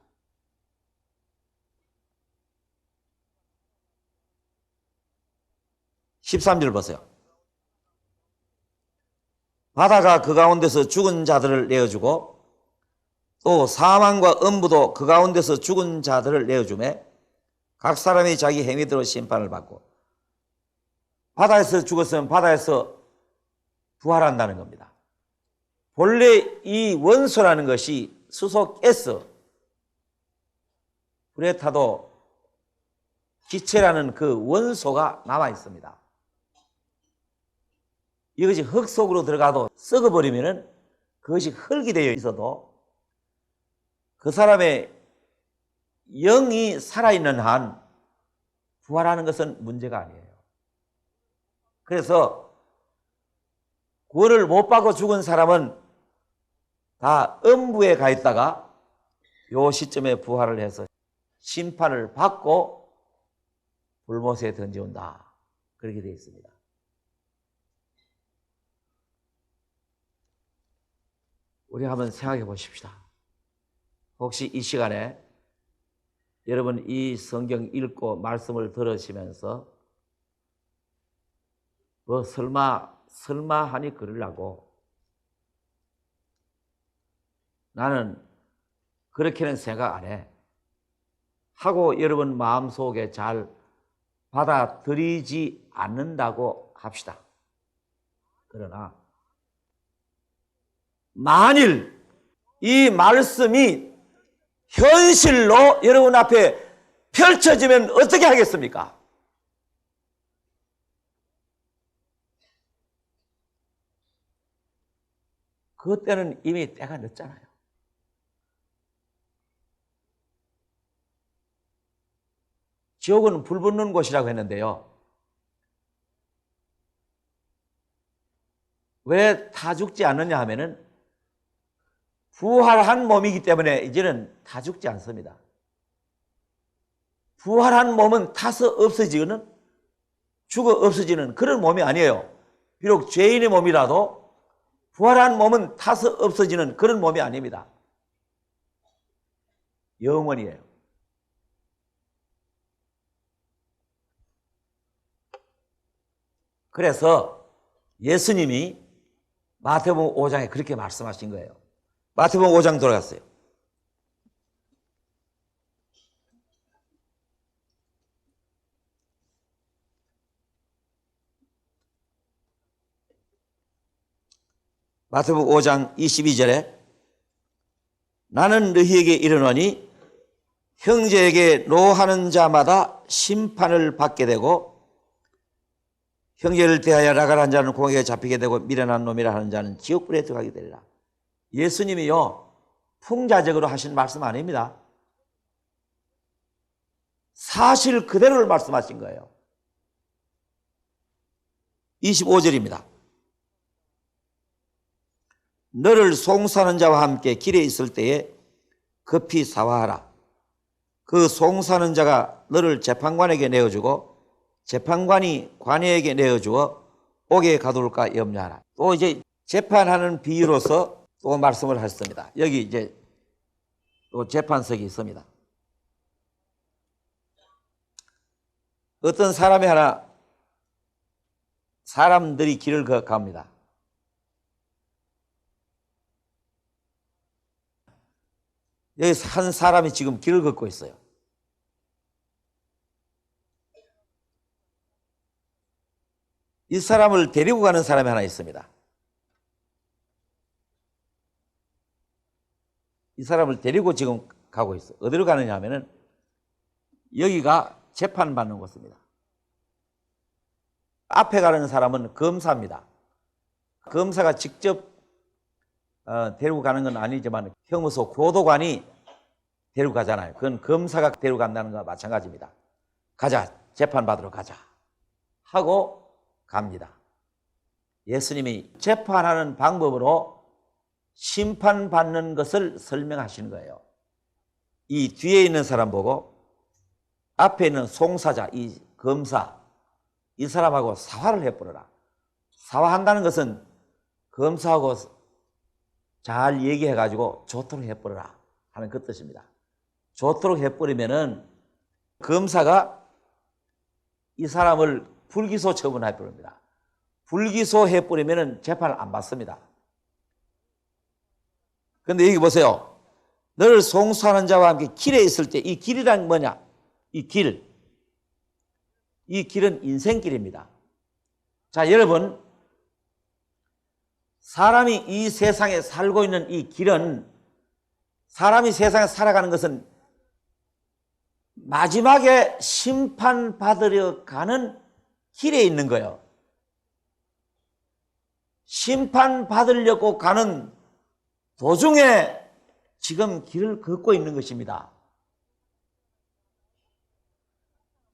(13절) 보세요. 바다가 그 가운데서 죽은 자들을 내어주고 또 사망과 음부도 그 가운데서 죽은 자들을 내어주매 각 사람이 자기 행위대로 심판을 받고, 바다에서 죽었으면 바다에서 부활한다는 겁니다. 본래 이 원소라는 것이 수소 가스, 불에 타도 기체라는 그 원소가 남아 있습니다. 이것이 흙 속으로 들어가도 썩어버리면 그것이 흙이 되어 있어도 그 사람의 영이 살아있는 한 부활하는 것은 문제가 아니에요. 그래서 구원을 못 받고 죽은 사람은 다 음부에 가 있다가 요 시점에 부활을 해서 심판을 받고 불못에 던져온다. 그렇게 되어 있습니다. 우리 한번 생각해 보십시다. 혹시 이 시간에 여러분 이 성경 읽고 말씀을 들으시면서 뭐 설마 하니 그러려고, 나는 그렇게는 생각 안 해 하고 여러분 마음속에 잘 받아들이지 않는다고 합시다. 그러나 만일 이 말씀이 현실로 여러분 앞에 펼쳐지면 어떻게 하겠습니까? 그때는 이미 때가 늦잖아요. 지옥은 불 붙는 곳이라고 했는데요. 왜 다 죽지 않느냐 하면은 부활한 몸이기 때문에 이제는 다 죽지 않습니다. 부활한 몸은 타서 없어지는, 죽어 없어지는 그런 몸이 아니에요. 비록 죄인의 몸이라도 부활한 몸은 타서 없어지는 그런 몸이 아닙니다. 영원이에요. 그래서 예수님이 마태복음 5장에 그렇게 말씀하신 거예요. 마태복음 5장 돌아갔어요. 마태복음 5장 22절에 나는 너희에게 이르노니 형제에게 노하는 자마다 심판을 받게 되고 형제를 대하여 나가라 한 자는 공에게 잡히게 되고 미련한 놈이라 하는 자는 지옥불에 들어가게 되리라. 예수님이요 풍자적으로 하신 말씀 아닙니다. 사실 그대로를 말씀하신 거예요. 25절입니다. 너를 송사하는 자와 함께 길에 있을 때에 급히 사화하라. 그 송사하는 자가 너를 재판관에게 내어주고 재판관이 관예에게 내어주어 옥에 가둘까 염려하라. 또 이제 재판하는 비유로서 또 말씀을 하셨습니다. 여기 이제 또 재판석이 있습니다. 어떤 사람이 하나, 사람들이 길을 갑니다. 여기 한 사람이 지금 길을 걷고 있어요. 이 사람을 데리고 가는 사람이 하나 있습니다. 이 사람을 데리고 지금 가고 있어요. 어디로 가느냐 하면은 여기가 재판받는 곳입니다. 앞에 가는 사람은 검사입니다. 검사가 직접 데리고 가는 건 아니지만 형무소 교도관이 데리고 가잖아요. 그건 검사가 데리고 간다는 거와 마찬가지입니다. 가자, 재판받으러 가자 하고 갑니다. 예수님이 재판하는 방법으로 심판받는 것을 설명하시는 거예요. 이 뒤에 있는 사람 보고 앞에 있는 송사자, 이 검사, 이 사람하고 사화를 해버려라. 사화한다는 것은 검사하고 잘 얘기해가지고 좋도록 해버려라 하는 그 뜻입니다. 좋도록 해버리면은 검사가 이 사람을 불기소 처분해버립니다. 불기소 해버리면은 재판을 안 받습니다. 그런데 여기 보세요. 너를 송수하는 자와 함께 길에 있을 때 이 길이란 뭐냐? 이 길. 이 길은 인생길입니다. 자, 여러분. 사람이 이 세상에 살고 있는 이 길은 사람이 세상에 살아가는 것은 마지막에 심판받으려 가는 길에 있는 거예요. 심판받으려고 가는 도중에 지금 길을 걷고 있는 것입니다.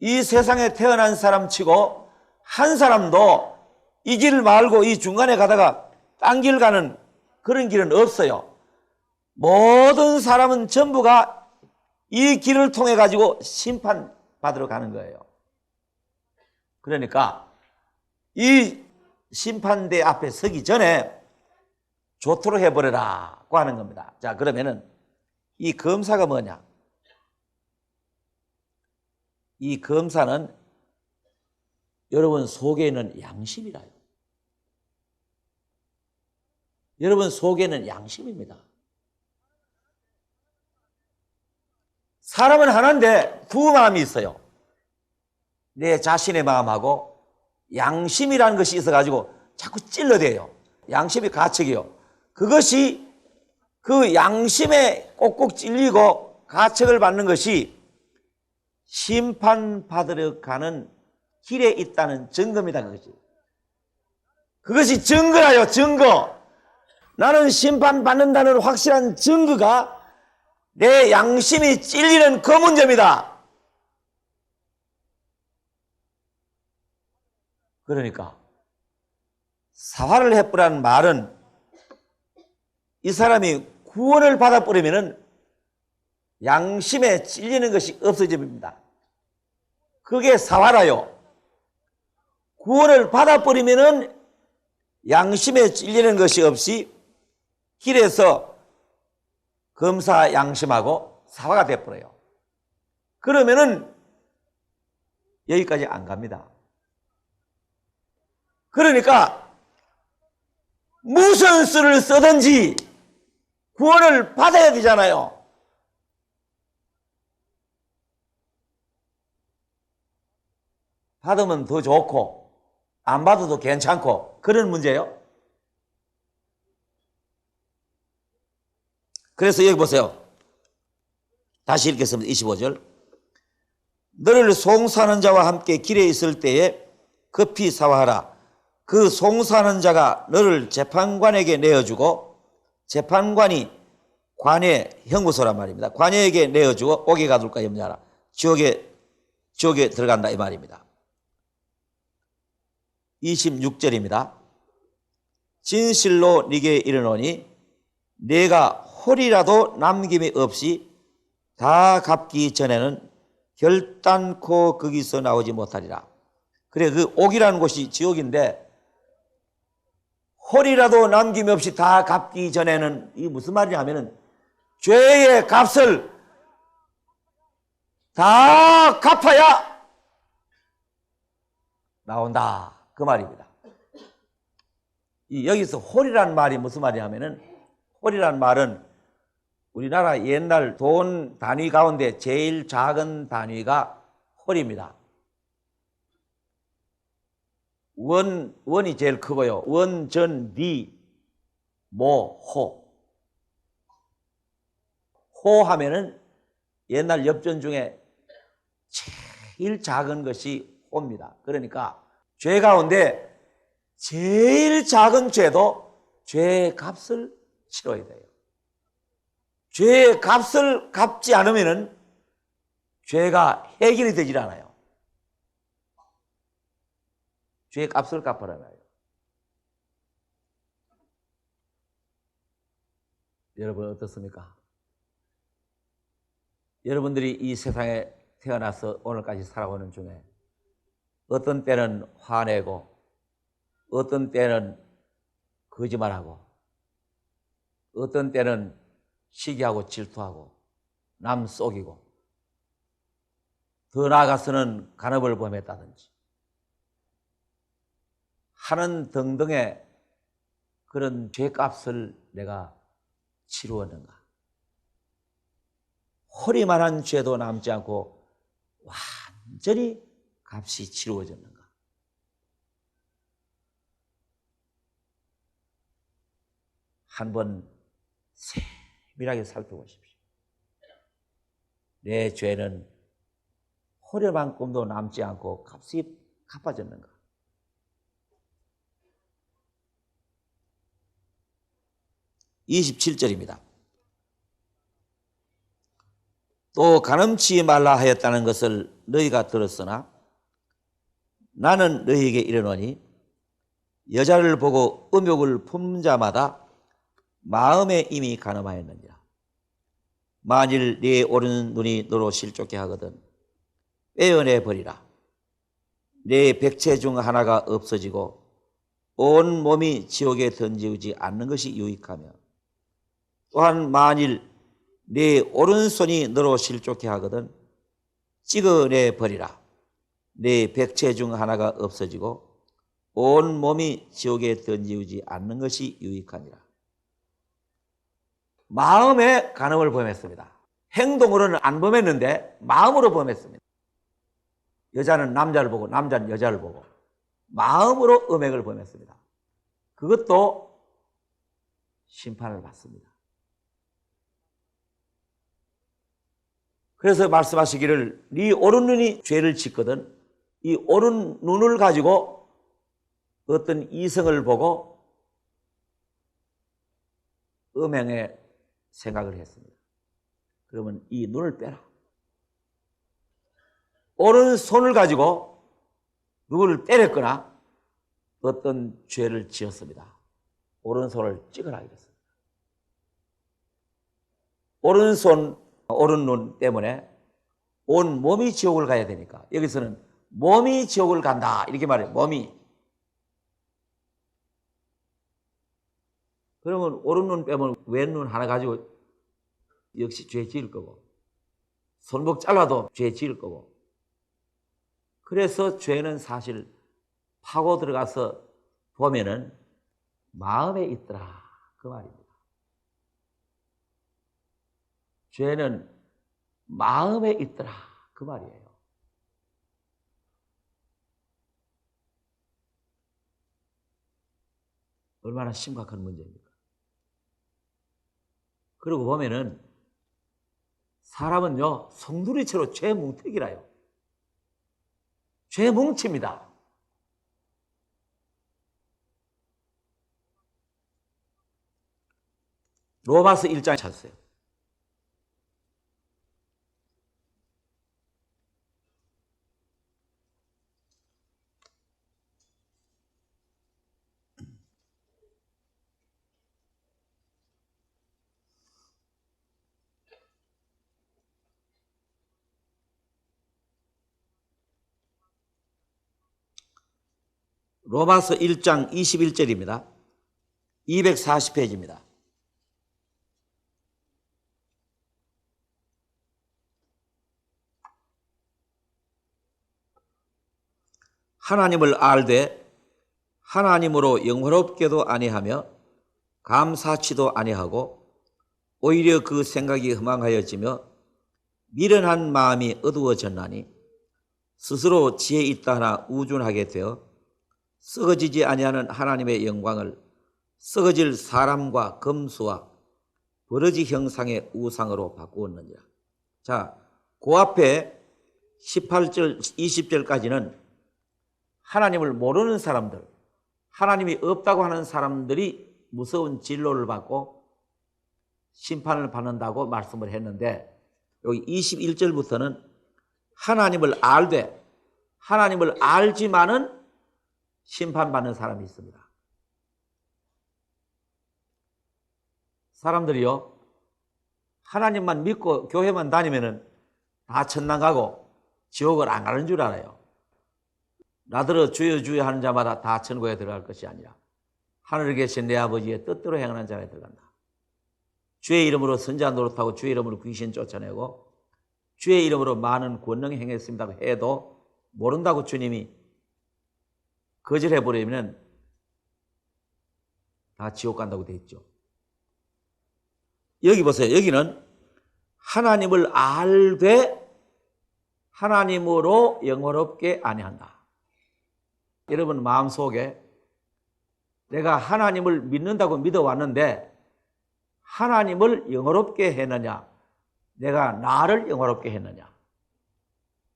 이 세상에 태어난 사람 치고 한 사람도 이 길 말고 이 중간에 가다가 딴 길 가는 그런 길은 없어요. 모든 사람은 전부가 이 길을 통해 가지고 심판받으러 가는 거예요. 그러니까 이 심판대 앞에 서기 전에 좋도록 해버려라고 하는 겁니다. 자, 그러면은 이 검사가 뭐냐? 이 검사는 여러분 속에 있는 양심이라요. 여러분 속에는 양심입니다. 사람은 하나인데 두 마음이 있어요. 내 자신의 마음하고 양심이라는 것이 있어가지고 자꾸 찔러대요. 양심이 가책이요. 그것이 그 양심에 꼭꼭 찔리고 가책을 받는 것이 심판받으러 가는 길에 있다는 증거입니다. 그것이 증거라요. 증거. 나는 심판받는다는 확실한 증거가 내 양심이 찔리는 그 문제입니다. 그러니까 사화를 해버라는 말은 이 사람이 구원을 받아버리면 양심에 찔리는 것이 없어집니다. 그게 사화라요. 구원을 받아버리면 양심에 찔리는 것이 없이 길에서 검사 양심하고 사화가 돼버려요. 그러면은 여기까지 안 갑니다. 그러니까 무슨 수를 쓰든지 구원을 받아야 되잖아요. 받으면 더 좋고 안 받아도 괜찮고 그런 문제예요. 그래서 여기 보세요. 다시 읽겠습니다. 25절. 너를 송사하는 자와 함께 길에 있을 때에 급히 사화하라. 그 송사하는 자가 너를 재판관에게 내어주고 재판관이 관의 형무소란 말입니다. 관에게 내어주고 옥에 가둘까 염려하라. 지옥에 들어간다 이 말입니다. 26절입니다. 진실로 네게 이르노니 네가 홀이라도 남김이 없이 다 갚기 전에는 결단코 거기서 나오지 못하리라. 그래, 그 옥이라는 곳이 지옥인데 홀이라도 남김이 없이 다 갚기 전에는 이게 무슨 말이냐면은 죄의 값을 다 갚아야 나온다 그 말입니다. 여기서 홀이라는 말이 무슨 말이냐면은 홀이라는 말은 우리나라 옛날 돈 단위 가운데 제일 작은 단위가 홀입니다. 원이 제일 크고요. 원, 전, 리, 모, 호. 호 하면은 옛날 엽전 중에 제일 작은 것이 호입니다. 그러니까 죄 가운데 제일 작은 죄도 죄의 값을 치러야 돼요. 죄의 값을 갚지 않으면 죄가 해결이 되질 않아요. 죄의 값을 갚아라나요. 여러분 어떻습니까? 여러분들이 이 세상에 태어나서 오늘까지 살아오는 중에 어떤 때는 화내고 어떤 때는 거짓말하고 어떤 때는 시기하고 질투하고 남 속이고 더 나아가서는 간업을 범했다든지 하는 등등의 그런 죄값을 내가 치루었는가? 허리만한 죄도 남지 않고 완전히 값이 치루어졌는가? 한번 세밀하게 살펴보십시오. 내 죄는 허리만큼도 남지 않고 값이 갚아졌는가? (27절입니다) 또 간음치 말라 하였다는 것을 너희가 들었으나 나는 너희에게 이르노니 여자를 보고 음욕을 품는 자마다 마음에 이미 간음하였느니라. 만일 네 오른 눈이 너로 실족게 하거든 빼어내 버리라. 네 백체 중 하나가 없어지고 온 몸이 지옥에 던지지 않는 것이 유익하며 또한 만일 네 오른손이 너로 실족해 하거든 찍어내 버리라. 네 백체 중 하나가 없어지고 온 몸이 지옥에 던지지 않는 것이 유익하니라. 마음에 간음을 범했습니다. 행동으로는 안 범했는데 마음으로 범했습니다. 여자는 남자를 보고 남자는 여자를 보고 마음으로 음행을 범했습니다. 그것도 심판을 받습니다. 그래서 말씀하시기를 네 오른 눈이 죄를 짓거든 이 오른 눈을 가지고 어떤 이성을 보고 음행의 생각을 했습니다. 그러면 이 눈을 빼라. 오른손을 가지고 누구를 때렸거나 어떤 죄를 지었습니다. 오른손을 찍으라 이랬습니다. 오른 눈 때문에 온 몸이 지옥을 가야 되니까 여기서는 몸이 지옥을 간다 이렇게 말해요. 몸이. 그러면 오른 눈 빼면 왼 눈 하나 가지고 역시 죄 지을 거고 손목 잘라도 죄 지을 거고 그래서 죄는 사실 파고 들어가서 보면은 마음에 있더라 그 말입니다. 죄는 마음에 있더라 그 말이에요. 얼마나 심각한 문제입니까? 그러고 보면은 사람은요 송두리째로 죄 뭉태기라요. 죄 뭉칩니다. 로마서 1장 찾으세요. 로마서 1장 21절입니다. 240페이지입니다. 하나님을 알되 하나님으로 영화롭게도 아니하며 감사치도 아니하고 오히려 그 생각이 허망하여지며 미련한 마음이 어두워졌나니 스스로 지혜 있다 하나 우준하게 되어 썩어지지 아니하는 하나님의 영광을 썩어질 사람과 검수와 버러지 형상의 우상으로 바꾸었느니라. 자, 그 앞에 18절, 20절까지는 하나님을 모르는 사람들, 하나님이 없다고 하는 사람들이 무서운 진로를 받고 심판을 받는다고 말씀을 했는데, 여기 21절부터는 하나님을 알되 하나님을 알지만은 심판받는 사람이 있습니다. 사람들이요, 하나님만 믿고 교회만 다니면은 다 천당 가고 지옥을 안 가는 줄 알아요. 나더러 주여 주여 하는 자마다 다 천국에 들어갈 것이 아니라 하늘에 계신 내 아버지의 뜻대로 행하는 자에 들어간다. 주의 이름으로 선지자 노릇하고 주의 이름으로 귀신 쫓아내고 주의 이름으로 많은 권능 행했습니다 해도 모른다고 주님이 거절해버리면 다 지옥 간다고 돼 있죠. 여기 보세요. 여기는 하나님을 알되 하나님으로 영원롭게 아니한다. 여러분 마음속에 내가 하나님을 믿는다고 믿어왔는데 하나님을 영원롭게 했느냐, 내가 나를 영원롭게 했느냐,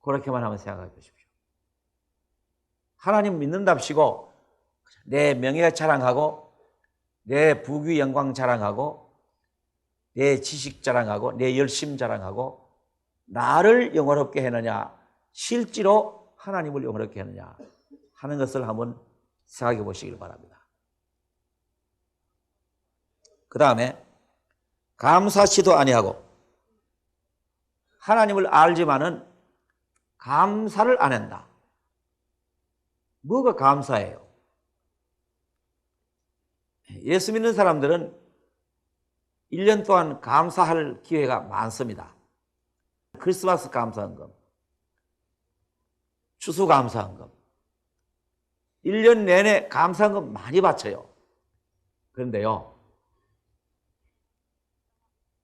그렇게만 한번 생각해 보십시오. 하나님 믿는답시고 내 명예 자랑하고 내 부귀 영광 자랑하고 내 지식 자랑하고 내 열심 자랑하고 나를 영원롭게 했느냐, 실제로 하나님을 영원롭게 했느냐 하는 것을 한번 생각해 보시길 바랍니다. 그 다음에 감사치도 아니하고, 하나님을 알지만은 감사를 안 한다. 뭐가 감사해요? 예수 믿는 사람들은 1년 동안 감사할 기회가 많습니다. 크리스마스 감사헌금, 추수감사헌금, 1년 내내 감사헌금 많이 바쳐요. 그런데요,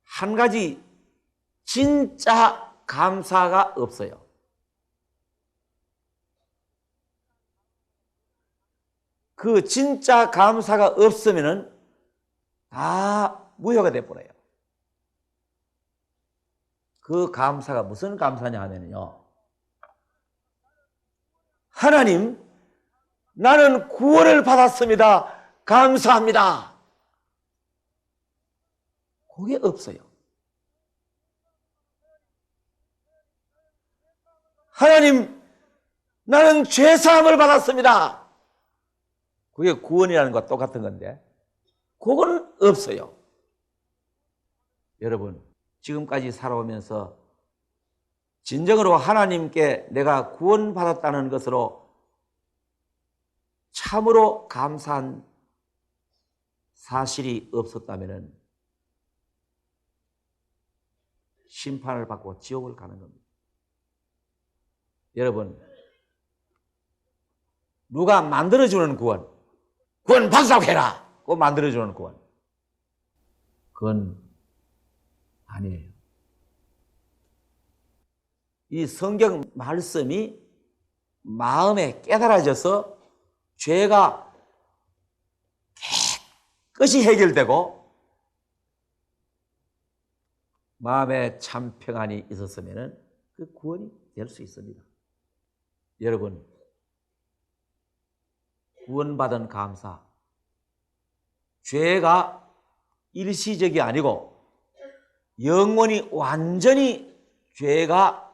한 가지 진짜 감사가 없어요. 그 진짜 감사가 없으면은 다 무효가 돼버려요. 그 감사가 무슨 감사냐 하면요, 하나님, 나는 구원을 받았습니다. 감사합니다. 그게 없어요. 하나님, 나는 죄사함을 받았습니다. 그게 구원이라는 것과 똑같은 건데 그건 없어요. 여러분, 지금까지 살아오면서 진정으로 하나님께 내가 구원받았다는 것으로 참으로 감사한 사실이 없었다면 심판을 받고 지옥을 가는 겁니다. 여러분, 누가 만들어주는 구원 받으라고 해라! 그거 만들어주는 구원, 그건 아니에요. 이 성경 말씀이 마음에 깨달아져서 죄가 깨끗이 해결되고 마음에 참 평안이 있었으면 그 구원이 될 수 있습니다. 여러분, 구원받은 감사, 죄가 일시적이 아니고 영원히 완전히 죄가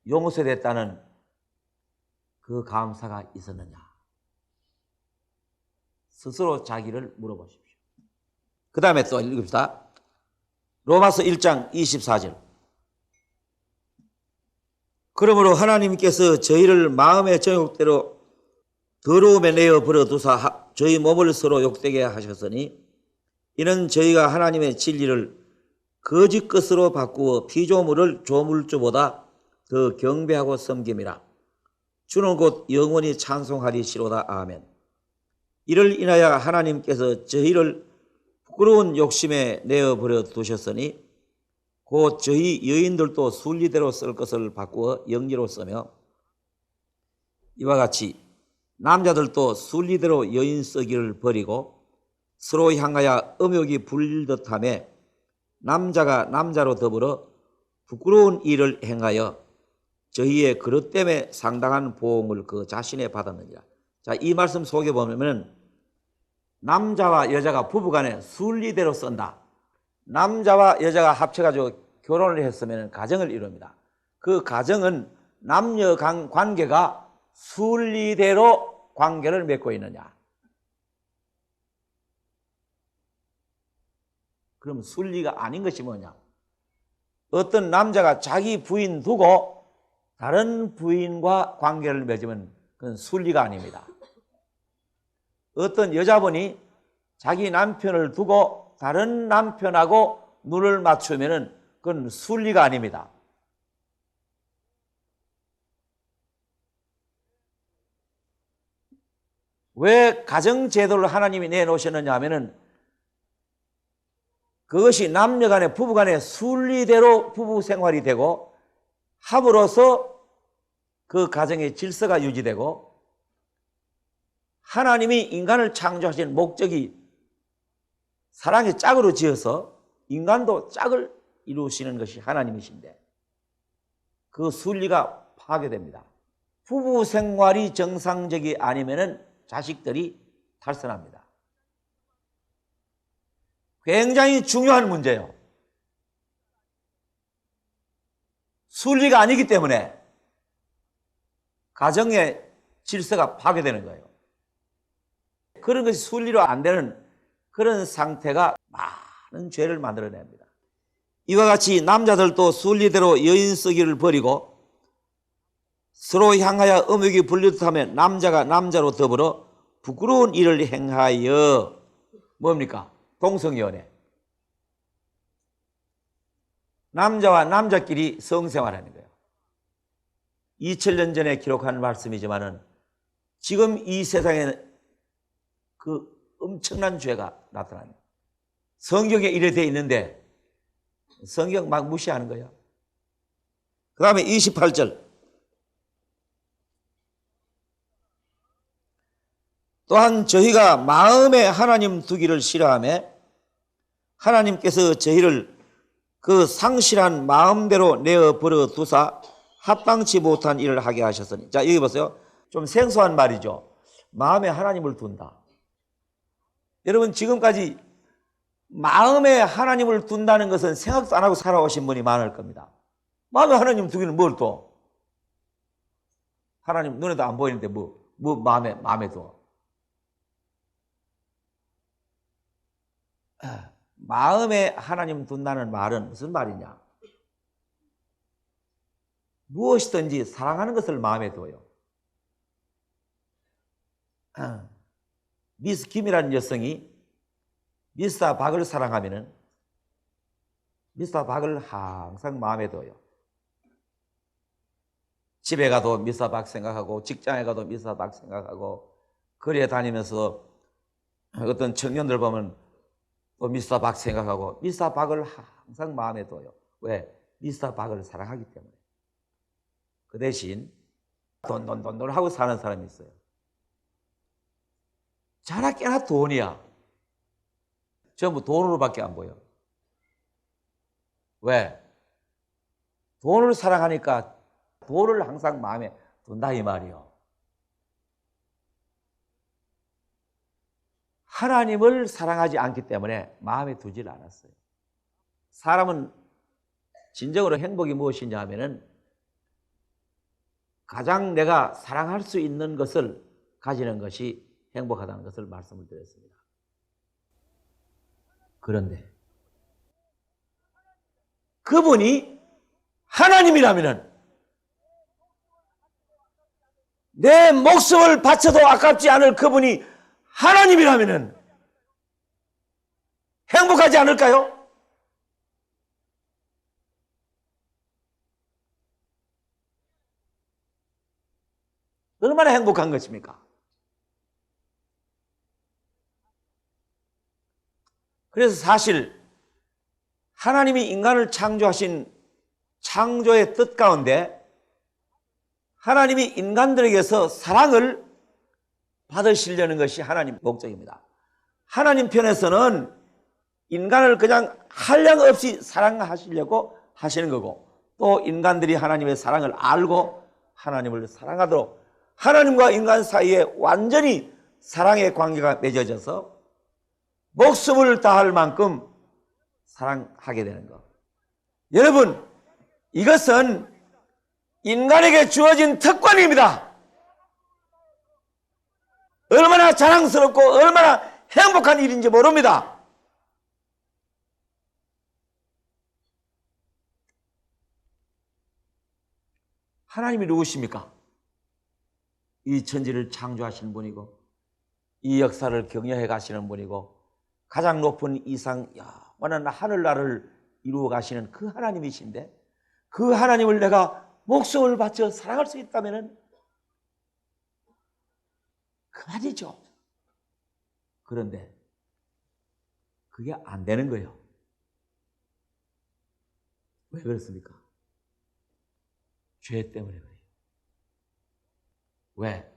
용서됐다는 그 감사가 있었느냐, 스스로 자기를 물어보십시오. 그 다음에 또 읽읍시다. 로마서 1장 24절. 그러므로 하나님께서 저희를 마음의 정욕대로 더러움에 내어 버려두사 저희 몸을 서로 욕되게 하셨으니 이는 저희가 하나님의 진리를 거짓 것으로 바꾸어 피조물을 조물주보다 더 경배하고 섬김이라. 주는 곧 영원히 찬송하리시로다. 아멘. 이를 인하여 하나님께서 저희를 부끄러운 욕심에 내어버려 두셨으니 곧 저희 여인들도 순리대로 쓸 것을 바꾸어 영리로 쓰며 이와 같이 남자들도 순리대로 여인 쓰기를 버리고 서로 향하여 음욕이 불릴 듯하며 남자가 남자로 더불어 부끄러운 일을 행하여 저희의 그릇 때문에 상당한 보응을 그 자신에 받았느니라. 자, 이 말씀 속에 보면 남자와 여자가 부부간에 순리대로 쓴다. 남자와 여자가 합쳐가지고 결혼을 했으면 가정을 이룹니다. 그 가정은 남녀 관계가 순리대로 관계를 맺고 있느냐. 그럼 순리가 아닌 것이 뭐냐? 어떤 남자가 자기 부인 두고 다른 부인과 관계를 맺으면 그건 순리가 아닙니다. 어떤 여자분이 자기 남편을 두고 다른 남편하고 눈을 맞추면 그건 순리가 아닙니다. 왜 가정제도를 하나님이 내놓으셨느냐 하면은 그것이 남녀간에 부부간에 순리대로 부부 생활이 되고 함으로써 그 가정의 질서가 유지되고 하나님이 인간을 창조하신 목적이 사랑의 짝으로 지어서 인간도 짝을 이루시는 것이 하나님이신데 그 순리가 파괴됩니다. 부부 생활이 정상적이 아니면은 자식들이 탈선합니다. 굉장히 중요한 문제예요. 순리가 아니기 때문에 가정의 질서가 파괴되는 거예요. 그런 것이 순리로 안 되는 그런 상태가 많은 죄를 만들어냅니다. 이와 같이 남자들도 순리대로 여인 쓰기를 버리고 서로 향하여 음욕이 불리듯하면 남자가 남자로 더불어 부끄러운 일을 행하여 뭡니까? 동성연애. 남자와 남자끼리 성생활하는 거예요. 2000년 전에 기록한 말씀이지만은 지금 이 세상에 그 엄청난 죄가 나타납니다. 성경에 이래 되어 있는데 성경 막 무시하는 거예요. 그 다음에 28절. 또한 저희가 마음에 하나님 두기를 싫어하며 하나님께서 저희를 그 상실한 마음대로 내어버려 두사 합당치 못한 일을 하게 하셨으니. 자, 여기 보세요. 좀 생소한 말이죠. 마음에 하나님을 둔다. 여러분 지금까지 마음에 하나님을 둔다는 것은 생각도 안 하고 살아오신 분이 많을 겁니다. 마음에 하나님 두기는 뭘 또? 하나님 눈에도 안 보이는데 뭐 마음에 둬. 마음에 하나님 둔다는 말은 무슨 말이냐? 무엇이든지 사랑하는 것을 마음에 둬요. 미스 김이라는 여성이 미스터 박을 사랑하면은 미스터 박을 항상 마음에 둬요. 집에 가도 미스터 박 생각하고 직장에 가도 미스터 박 생각하고 거리에 다니면서 어떤 청년들 보면 또 미스터 박 생각하고 미스터 박을 항상 마음에 둬요. 왜? 미스터 박을 사랑하기 때문에. 그 대신 돈 하고 사는 사람이 있어요. 자나 깨나 돈이야. 전부 돈으로밖에 안 보여. 왜? 돈을 사랑하니까 돈을 항상 마음에 둔다 이 말이요. 하나님을 사랑하지 않기 때문에 마음에 두질 않았어요. 사람은 진정으로 행복이 무엇이냐 하면은 가장 내가 사랑할 수 있는 것을 가지는 것이 행복하다는 것을 말씀을 드렸습니다. 그런데 그분이 하나님이라면은 내 목숨을 바쳐도 아깝지 않을 그분이 하나님이라면은 행복하지 않을까요? 얼마나 행복한 것입니까? 그래서 사실 하나님이 인간을 창조하신 창조의 뜻 가운데 하나님이 인간들에게서 사랑을 받으시려는 것이 하나님 목적입니다. 하나님 편에서는 인간을 그냥 한량 없이 사랑하시려고 하시는 거고 또 인간들이 하나님의 사랑을 알고 하나님을 사랑하도록 하나님과 인간 사이에 완전히 사랑의 관계가 맺어져서 목숨을 다할 만큼 사랑하게 되는 것. 여러분, 이것은 인간에게 주어진 특권입니다. 얼마나 자랑스럽고 얼마나 행복한 일인지 모릅니다. 하나님이 누구십니까? 이 천지를 창조하시는 분이고 이 역사를 격려해 가시는 분이고 가장 높은 이상 영원한 하늘나라를 이루어 가시는 그 하나님이신데, 그 하나님을 내가 목숨을 바쳐 사랑할 수 있다면 그만이죠. 그런데 그게 안 되는 거예요. 왜 그렇습니까? 죄 때문에 그래요. 왜?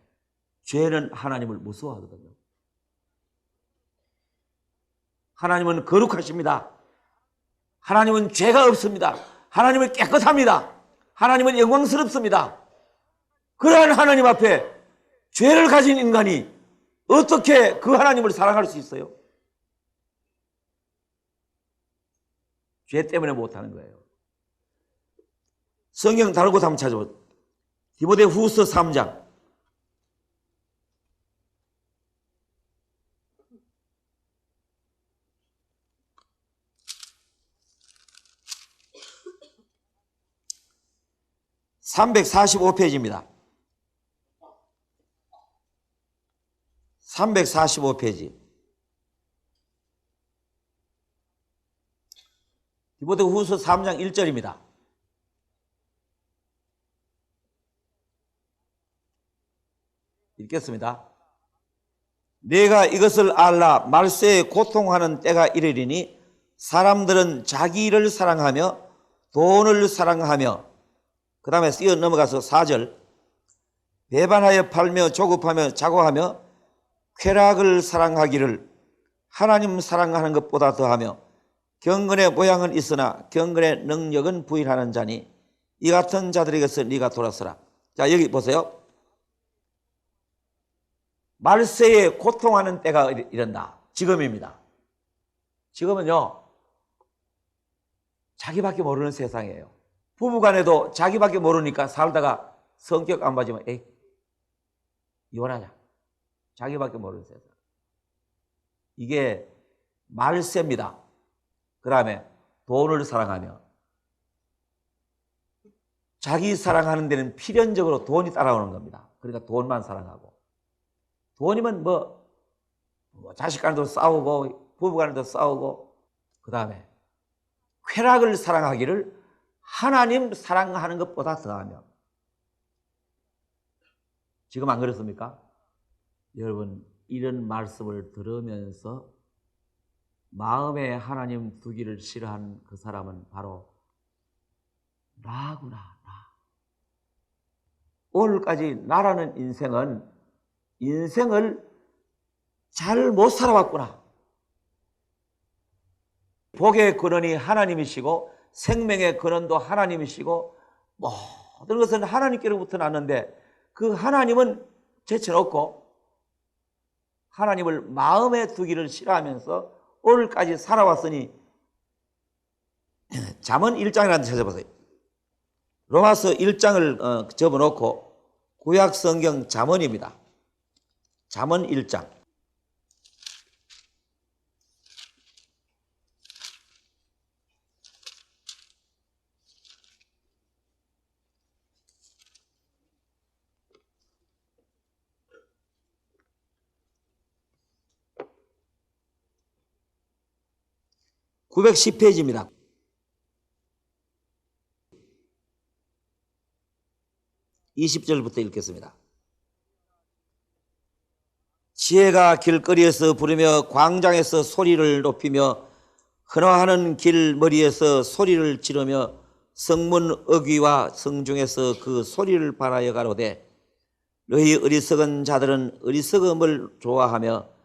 죄는 하나님을 무서워하거든요. 하나님은 거룩하십니다. 하나님은 죄가 없습니다. 하나님은 깨끗합니다. 하나님은 영광스럽습니다. 그러한 하나님 앞에 죄를 가진 인간이 어떻게 그 하나님을 사랑할 수 있어요? 죄 때문에 못하는 거예요. 성경 다른 곳 한번 찾아보세요. 디모데후서 3장 345페이지입니다. 345페이지. 디모데후서 3장 1절입니다. 읽겠습니다. 내가 이것을 알라 말세에 고통하는 때가 이르리니 사람들은 자기 일을 사랑하며 돈을 사랑하며, 그 다음에 뛰어 넘어가서 4절, 배반하여 팔며 조급하며 자고하며 쾌락을 사랑하기를 하나님 사랑하는 것보다 더하며 경건의 모양은 있으나 경건의 능력은 부인하는 자니 이 같은 자들에게서 네가 돌아서라. 자, 여기 보세요. 말세에 고통하는 때가 이른다. 지금입니다. 지금은요, 자기밖에 모르는 세상이에요. 부부간에도 자기밖에 모르니까 살다가 성격 안 맞으면 에이, 이혼하자. 자기밖에 모르는 세상. 이게 말세입니다. 그 다음에 돈을 사랑하며, 자기 사랑하는 데는 필연적으로 돈이 따라오는 겁니다. 그러니까 돈만 사랑하고, 돈이면 뭐 자식 간에도 싸우고 부부 간에도 싸우고, 그 다음에 쾌락을 사랑하기를 하나님 사랑하는 것보다 더하며. 지금 안 그렇습니까? 여러분, 이런 말씀을 들으면서 마음에 하나님 두기를 싫어하는 그 사람은 바로 나구나, 나. 오늘까지 나라는 인생을 잘 못 살아왔구나. 복의 근원이 하나님이시고 생명의 근원도 하나님이시고 모든 것은 하나님께로부터 났는데 그 하나님은 제쳐놓고 하나님을 마음에 두기를 싫어하면서 오늘까지 살아왔으니, 잠언 1장이라는 데 찾아보세요. 로마서 1장을 접어놓고 구약 성경 잠언입니다. 잠언 1장. (910페이지입니다) 20절부터 읽겠습니다. 지혜가 길거리에서 부르며 광장에서 소리를 높이며 헌화하는 길머리에서 소리를 지르며 성문 어귀와 성중에서 그 소리를 발하여 가로되 너희 어리석은 자들은 어리석음을 좋아하며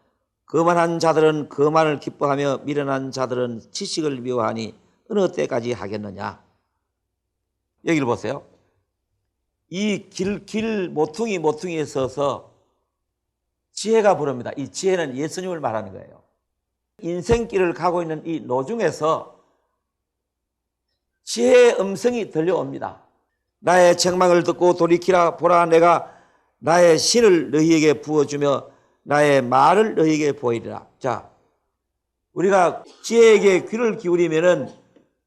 거만한 자들은 거만을 기뻐하며 미련한 자들은 지식을 미워하니 어느 때까지 하겠느냐. 여기를 보세요. 이 길 모퉁이에 서서 지혜가 부릅니다. 이 지혜는 예수님을 말하는 거예요. 인생길을 가고 있는 이 노중에서 지혜의 음성이 들려옵니다. 나의 책망을 듣고 돌이키라. 보라, 내가 나의 신을 너희에게 부어주며 나의 말을 너희에게 보이리라. 자, 우리가 지혜에게 귀를 기울이면은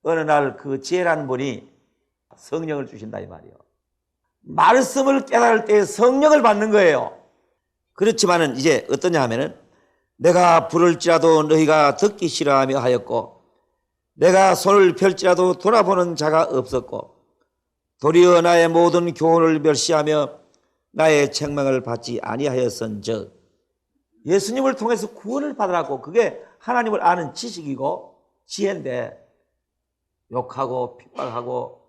어느 날 그 지혜라는 분이 성령을 주신다 이 말이에요. 말씀을 깨달을 때 성령을 받는 거예요. 그렇지만은 이제 어떠냐 하면은 내가 부를지라도 너희가 듣기 싫어하며 하였고 내가 손을 펼지라도 돌아보는 자가 없었고 도리어 나의 모든 교훈을 멸시하며 나의 책망을 받지 아니하였은즉. 예수님을 통해서 구원을 받으라고. 그게 하나님을 아는 지식이고 지혜인데 욕하고 핍박하고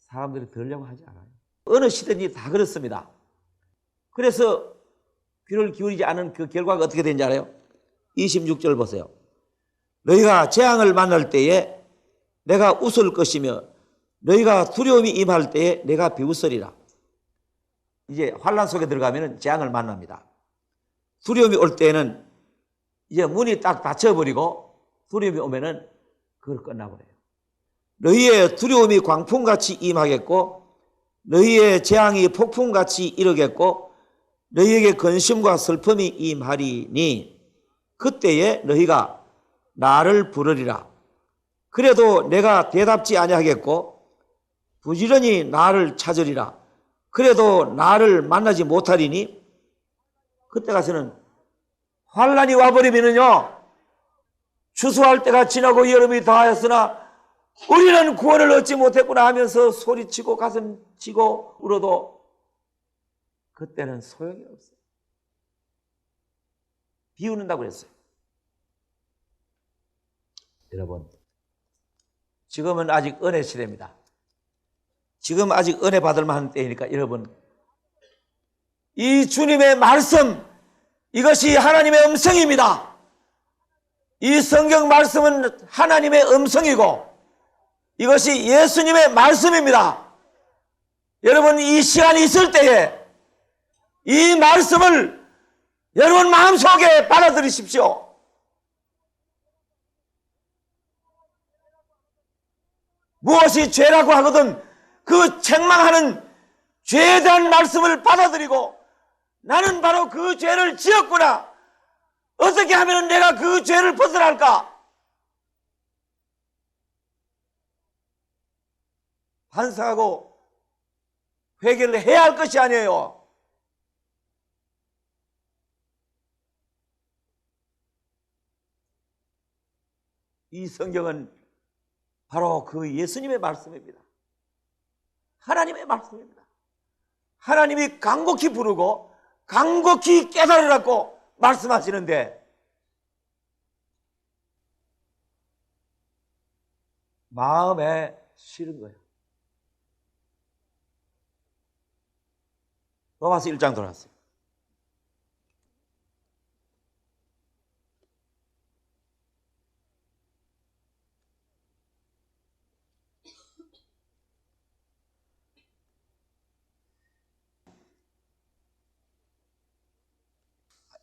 사람들이 들으려고 하지 않아요. 어느 시대든지 다 그렇습니다. 그래서 귀를 기울이지 않은 그 결과가 어떻게 되는지 알아요? 26절 보세요. 너희가 재앙을 만날 때에 내가 웃을 것이며 너희가 두려움이 임할 때에 내가 비웃으리라. 이제 환난 속에 들어가면 재앙을 만납니다. 두려움이 올 때에는 이제 문이 딱 닫혀버리고 두려움이 오면은 그걸 끝나버려요. 너희의 두려움이 광풍같이 임하겠고 너희의 재앙이 폭풍같이 이르겠고 너희에게 근심과 슬픔이 임하리니 그때에 너희가 나를 부르리라. 그래도 내가 대답지 아니하겠고 부지런히 나를 찾으리라. 그래도 나를 만나지 못하리니 그때 가서는 환란이 와버리면은요 추수할 때가 지나고 여름이 다하였으나 우리는 구원을 얻지 못했구나 하면서 소리치고 가슴 치고 울어도 그때는 소용이 없어요. 비웃는다고 그랬어요. 여러분, 지금은 아직 은혜 시대입니다. 지금 아직 은혜 받을 만한 때이니까 여러분, 이 주님의 말씀, 이것이 하나님의 음성입니다. 이 성경 말씀은 하나님의 음성이고 이것이 예수님의 말씀입니다. 여러분, 이 시간이 있을 때에 이 말씀을 여러분 마음속에 받아들이십시오. 무엇이 죄라고 하거든 그 책망하는 죄에 대한 말씀을 받아들이고 나는 바로 그 죄를 지었구나. 어떻게 하면 내가 그 죄를 벗어날까? 반성하고 회개를 해야 할 것이 아니에요. 이 성경은 바로 그 예수님의 말씀입니다. 하나님의 말씀입니다. 하나님이 간곡히 부르고 간곡히 깨달으라고 말씀하시는데 마음에 싫은 거예요. 로마서 1장 돌아왔어요.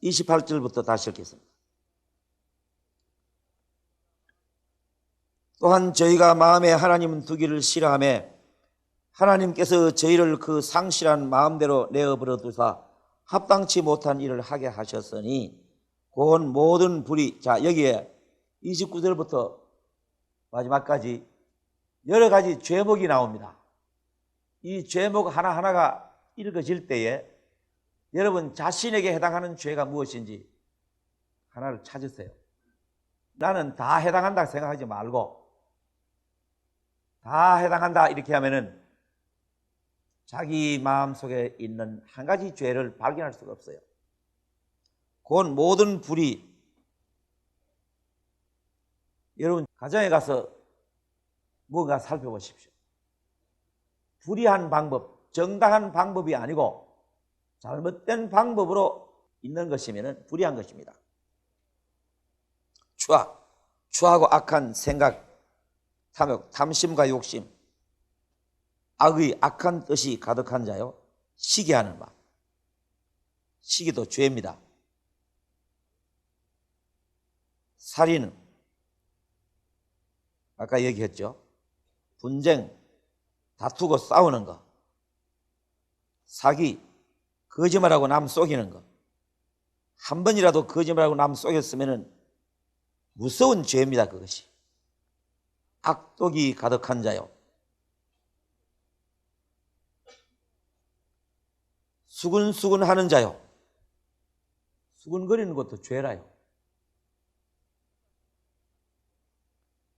(28절부터) 다시 읽겠습니다. 또한 저희가 마음에 하나님 두기를 싫어하며 하나님께서 저희를 그 상실한 마음대로 내어버려 두사 합당치 못한 일을 하게 하셨으니 곧 모든 불의. 자, 여기에 29절부터 마지막까지 여러 가지 죄목이 나옵니다. 이 죄목 하나하나가 읽어질 때에 여러분 자신에게 해당하는 죄가 무엇인지 하나를 찾으세요. 나는 다 해당한다 생각하지 말고 다 해당한다 이렇게 하면은 자기 마음속에 있는 한 가지 죄를 발견할 수가 없어요. 곧 모든 불의. 여러분 가정에 가서 뭔가 살펴보십시오. 불의한 방법, 정당한 방법이 아니고 잘못된 방법으로 있는 것이면 불의한 것입니다. 추하고 악한 생각, 탐욕, 탐심과 욕심, 악의 악한 뜻이 가득한 자요 시기하는 마. 시기도 죄입니다. 살인, 아까 얘기했죠. 분쟁, 다투고 싸우는 거. 사기, 거짓말하고 남 속이는 거. 한 번이라도 거짓말하고 남 속였으면 무서운 죄입니다. 그것이. 악독이 가득한 자요. 수근수근하는 자요. 수근거리는 것도 죄라요.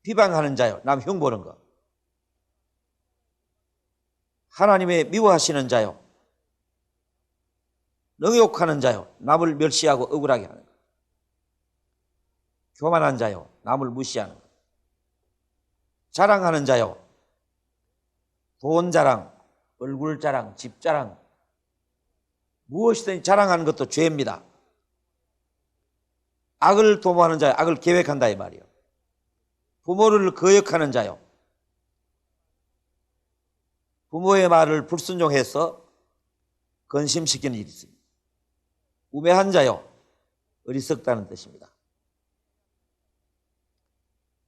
비방하는 자요. 남 흉보는 거. 하나님의 미워하시는 자요. 능욕하는 자요. 남을 멸시하고 억울하게 하는 거. 교만한 자요. 남을 무시하는 거. 자랑하는 자요. 돈 자랑, 얼굴 자랑, 집 자랑. 무엇이든 자랑하는 것도 죄입니다. 악을 도모하는 자요. 악을 계획한다 이 말이요. 부모를 거역하는 자요. 부모의 말을 불순종해서 근심시키는 일이 있습니다. 우매한 자요. 어리석다는 뜻입니다.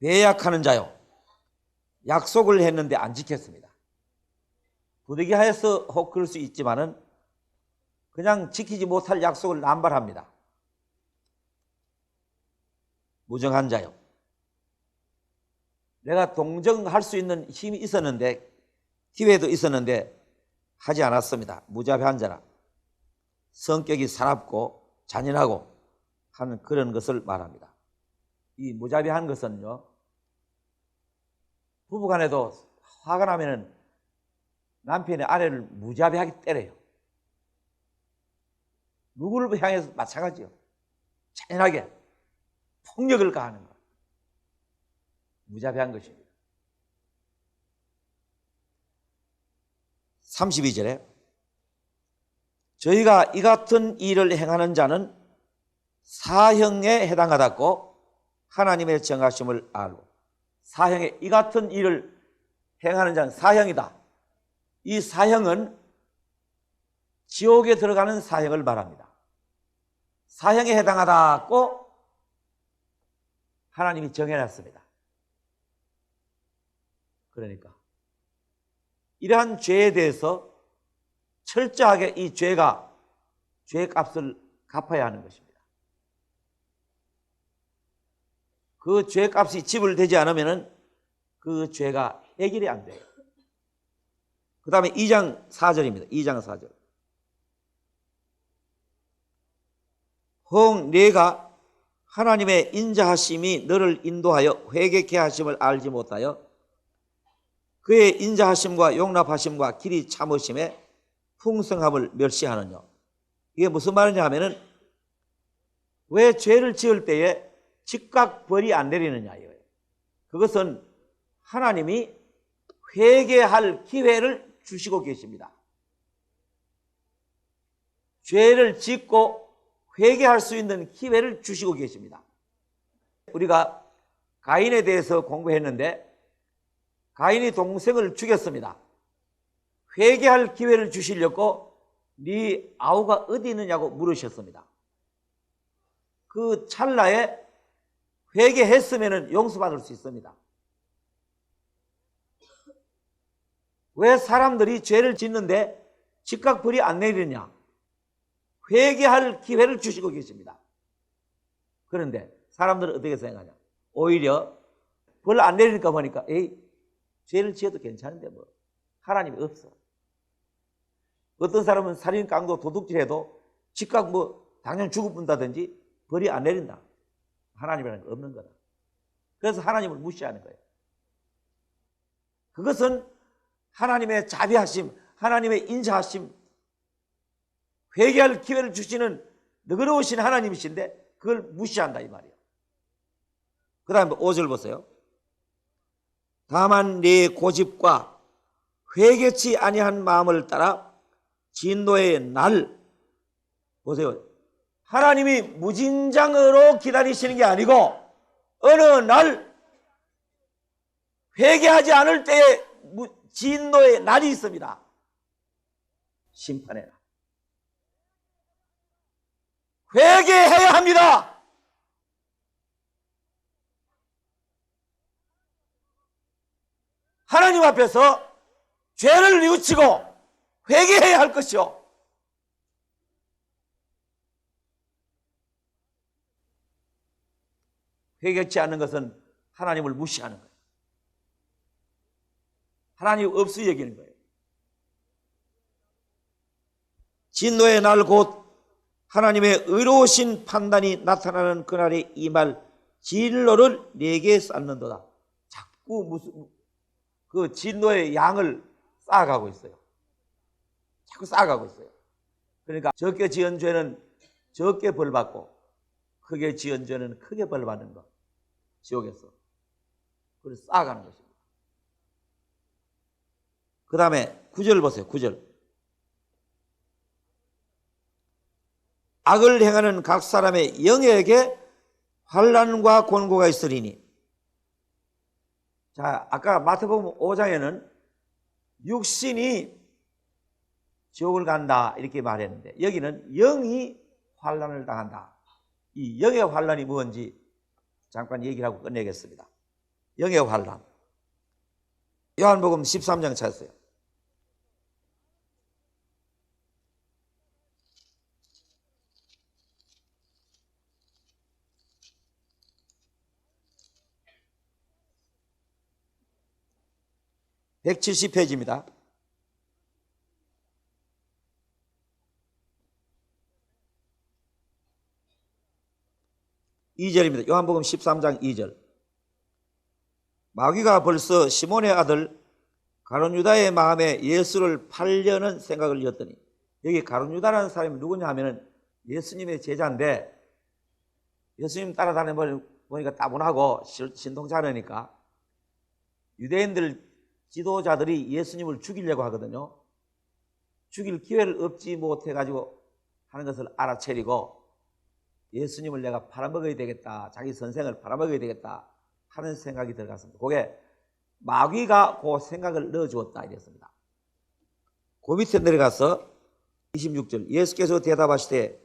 배약하는 자요. 약속을 했는데 안 지켰습니다. 부득이하여서 혹 그럴 수 있지만은 그냥 지키지 못할 약속을 남발합니다. 무정한 자요. 내가 동정할 수 있는 힘이 있었는데 기회도 있었는데 하지 않았습니다. 무자비한 자라. 성격이 사납고 잔인하고 하는 그런 것을 말합니다. 이 무자비한 것은요, 부부간에도 화가 나면은 남편이 아내를 무자비하게 때려요. 누구를 향해서 마찬가지요. 잔인하게 폭력을 가하는 것. 무자비한 것입니다. 32절에 저희가 이 같은 일을 행하는 자는 사형에 해당하다고 하나님의 정하심을 알고, 사형에 이 같은 일을 행하는 자는 사형이다. 이 사형은 지옥에 들어가는 사형을 말합니다. 사형에 해당하다고 하나님이 정해놨습니다. 그러니까 이러한 죄에 대해서 철저하게 이 죄가 죄값을 갚아야 하는 것입니다. 그 죄값이 지불되지 않으면 그 죄가 해결이 안 돼요. 그 다음에 2장 4절입니다. 2장 4절. 혹 네가 하나님의 인자하심이 너를 인도하여 회개케 하심을 알지 못하여 그의 인자하심과 용납하심과 길이 참으심에 풍성함을 멸시하느냐. 이게 무슨 말이냐 하면은 왜 죄를 지을 때에 즉각 벌이 안 내리느냐 이거예요. 그것은 하나님이 회개할 기회를 주시고 계십니다. 죄를 짓고 회개할 수 있는 기회를 주시고 계십니다. 우리가 가인에 대해서 공부했는데 가인이 동생을 죽였습니다. 회개할 기회를 주시려고 네 아우가 어디 있느냐고 물으셨습니다. 그 찰나에 회개했으면 용서받을 수 있습니다. 왜 사람들이 죄를 짓는데 즉각 벌이 안 내리느냐? 회개할 기회를 주시고 계십니다. 그런데 사람들은 어떻게 생각하냐? 오히려 벌 안 내리니까 보니까 에이, 죄를 지어도 괜찮은데 뭐 하나님이 없어. 어떤 사람은 살인, 깡도, 도둑질해도 즉각 뭐 당장 죽어본다든지 벌이 안 내린다. 하나님이라는 게 없는 거다. 그래서 하나님을 무시하는 거예요. 그것은 하나님의 자비하심, 하나님의 인자하심, 회개할 기회를 주시는 너그러우신 하나님이신데 그걸 무시한다 이 말이에요. 그 다음에 5절 보세요. 다만 네 고집과 회개치 아니한 마음을 따라 진노의 날, 보세요. 하나님이 무진장으로 기다리시는 게 아니고 어느 날 회개하지 않을 때에 진노의 날이 있습니다. 심판의 날. 회개해야 합니다. 하나님 앞에서 죄를 뉘우치고 회개해야 할 것이요. 회개치 않는 것은 하나님을 무시하는 거예요. 하나님 없이 여기는 거예요. 진노의 날 곧 하나님의 의로우신 판단이 나타나는 그날에 임할 진로를 내게 쌓는도다. 자꾸 무슨 그 진노의 양을 쌓아가고 있어요. 자꾸 쌓아가고 있어요. 그러니까 적게 지은 죄는 적게 벌받고 크게 지은 죄는 크게 벌받는 것. 지옥에서. 그래서 쌓아가는 것입니다. 그 다음에 9절 보세요. 9절. 악을 행하는 각 사람의 영에게 환난과 곤고가 있으리니. 자, 아까 마태복음 5장에는 육신이 지옥을 간다 이렇게 말했는데 여기는 영이 환난을 당한다. 이 영의 환난이 뭔지 잠깐 얘기를 하고 끝내겠습니다. 영의 환난. 요한복음 13장 찾으세요. (170페이지입니다) 2절입니다. 요한복음 13장 2절. 마귀가 벌써 시몬의 아들 가룟 유다의 마음에 예수를 팔려는 생각을 이었더니, 여기 가룟 유다라는 사람이 누구냐 하면은 예수님의 제자인데, 예수님 따라다니는 보니까 따분하고 신통치 않으니까 유대인들 지도자들이 예수님을 죽이려고 하거든요. 죽일 기회를 얻지 못해가지고 하는 것을 알아채리고 예수님을 내가 팔아먹어야 되겠다, 자기 선생을 팔아먹어야 되겠다 하는 생각이 들어갔습니다. 그게 마귀가 그 생각을 넣어주었다 이랬습니다. 그 밑에 내려가서 26절. 예수께서 대답하시되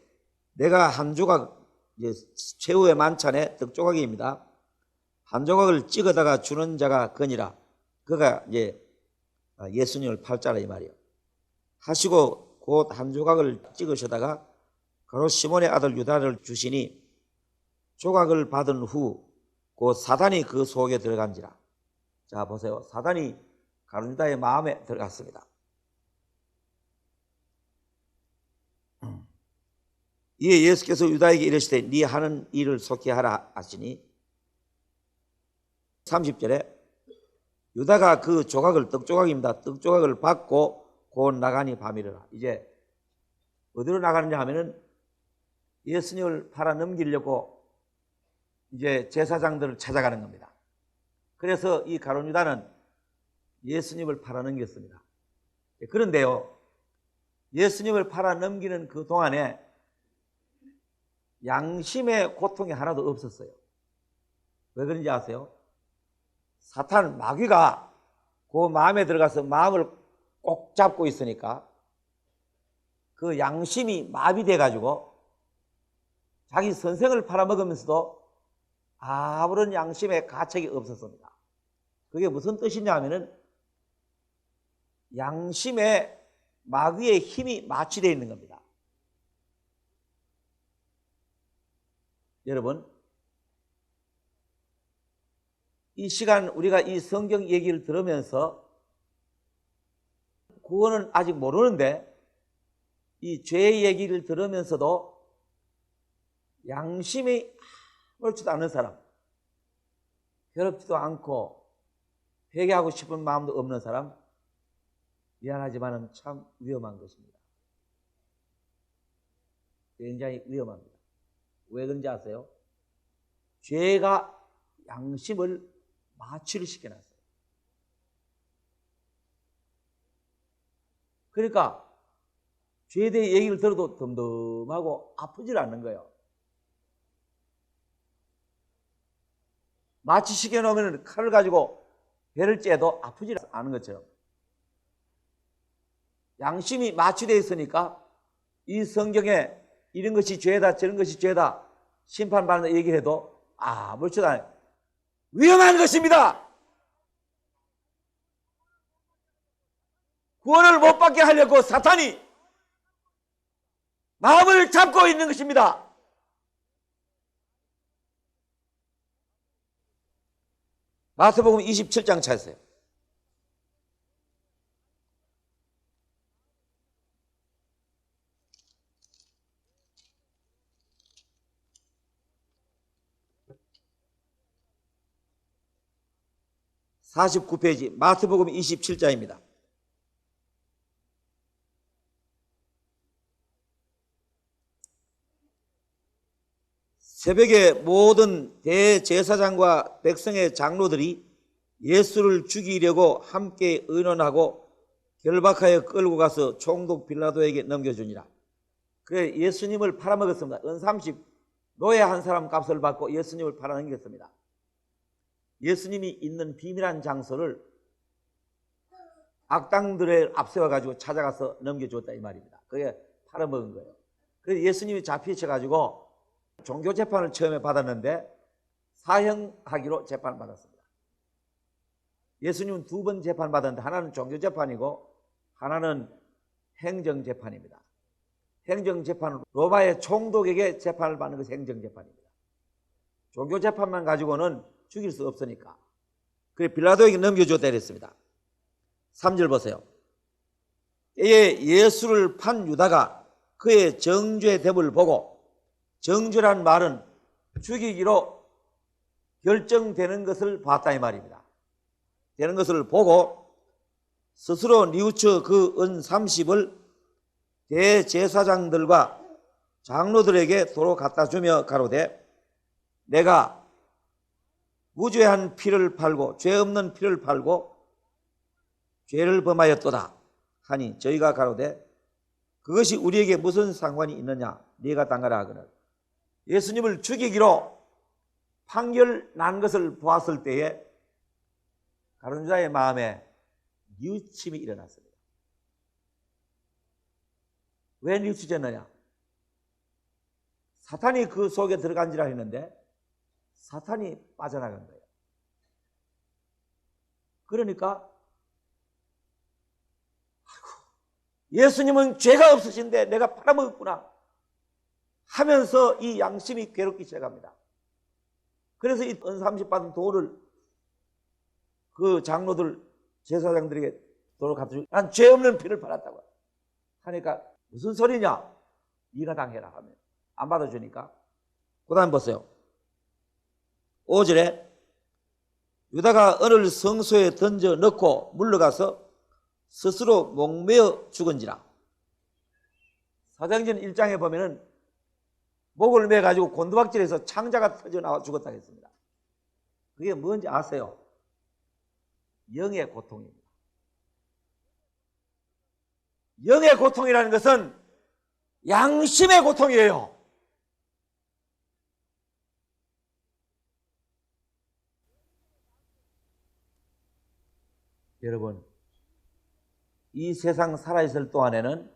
내가 한 조각, 최후의 만찬의 떡 조각입니다. 한 조각을 찍어다가 주는 자가 거니라. 그가 이제 예수님을 팔자라 이 말이에요. 하시고 곧 한 조각을 찍으셔다가 바로 시몬의 아들 유다를 주시니 조각을 받은 후 곧 사단이 그 속에 들어간지라. 자 보세요. 사단이 가룟 유다의 마음에 들어갔습니다. 이에 예수께서 유다에게 이르시되 네 하는 일을 속히 하라 하시니 30절에 유다가 그 조각을, 떡 조각입니다. 떡 조각을 받고 곧 나가니 밤이르라. 이제 어디로 나가느냐 하면은 예수님을 팔아 넘기려고 이제 제사장들을 찾아가는 겁니다. 그래서 이 가룟 유다는 예수님을 팔아 넘겼습니다. 그런데요, 예수님을 팔아 넘기는 그 동안에 양심의 고통이 하나도 없었어요. 왜 그런지 아세요? 사탄 마귀가 그 마음에 들어가서 마음을 꼭 잡고 있으니까 그 양심이 마비돼 가지고 자기 선생을 팔아먹으면서도 아무런 양심의 가책이 없었습니다. 그게 무슨 뜻이냐 하면은 양심에 마귀의 힘이 마취되어 있는 겁니다. 여러분, 이 시간 우리가 이 성경 얘기를 들으면서 구원은 아직 모르는데 이 죄의 얘기를 들으면서도 양심이 아무렇지도 않은 사람, 괴롭지도 않고 회개하고 싶은 마음도 없는 사람, 미안하지만 참 위험한 것입니다. 굉장히 위험합니다. 왜 그런지 아세요? 죄가 양심을 마취를 시켜놨어요. 그러니까 죄에 대해 얘기를 들어도 덤덤하고 아프질 않는 거예요. 마취시켜 놓으면 칼을 가지고 배를 째도 아프지 않은 것처럼 양심이 마취되어 있으니까 이 성경에 이런 것이 죄다 저런 것이 죄다 심판받는다 얘기를 해도 아무렇지도 않아요. 위험한 것입니다. 구원을 못 받게 하려고 사탄이 마음을 잡고 있는 것입니다. 마태복음 27장 찾으세요. (49페이지) 마태복음 27장입니다. 새벽에 모든 대제사장과 백성의 장로들이 예수를 죽이려고 함께 의논하고 결박하여 끌고 가서 총독 빌라도에게 넘겨주니라. 그래 예수님을 팔아먹었습니다. 은30 노예 한 사람 값을 받고 예수님을 팔아넘겼습니다. 예수님이 있는 비밀한 장소를 악당들을 앞세워가지고 찾아가서 넘겨줬다 이 말입니다. 그게 팔아먹은 거예요. 그래서 예수님이 잡히셔가지고 종교재판을 처음에 받았는데 사형하기로 재판을 받았습니다. 예수님은 2번 재판 받았는데 하나는 종교재판이고 하나는 행정재판입니다. 행정재판은 로마의 총독에게 재판을 받는 것이 행정재판입니다. 종교재판만 가지고는 죽일 수 없으니까. 그래 빌라도에게 넘겨줬다 그랬습니다. 3절 보세요. 때에 예수를 판 유다가 그의 정죄됨을 보고, 정죄란 말은 죽이기로 결정되는 것을 봤다 이 말입니다. 되는 것을 보고 스스로 뉘우쳐 그 은 30을 대제사장들과 장로들에게 도로 갖다 주며 가로되 내가 무죄한 피를 팔고 죄 없는 피를 팔고 죄를 범하였도다 하니 저희가 가로되 그것이 우리에게 무슨 상관이 있느냐 네가 당하라 하거늘. 예수님을 죽이기로 판결 난 것을 보았을 때에 가룟 유다의 마음에 뉘우침이 일어났습니다. 왜 뉘우치졌느냐? 사탄이 그 속에 들어간지라 했는데 사탄이 빠져나간 거예요. 그러니까 예수님은 죄가 없으신데 내가 팔아먹었구나 하면서 이 양심이 괴롭기 시작합니다. 그래서 이 은30 받은 도를 그 장로들 제사장들에게 도를 갖다 주고 난 죄 없는 피를 팔았다고 하니까 무슨 소리냐? 네가 당해라 하면 안 받아주니까. 그 다음 보세요. 5절에 유다가 은을 성소에 던져 넣고 물러가서 스스로 목매어 죽은지라. 사도행전 1장에 보면은 목을 매가지고 곤두박질해서 창자가 터져 나와 죽었다고 했습니다. 그게 뭔지 아세요? 영의 고통입니다. 영의 고통이라는 것은 양심의 고통이에요. 여러분, 이 세상 살아있을 동안에는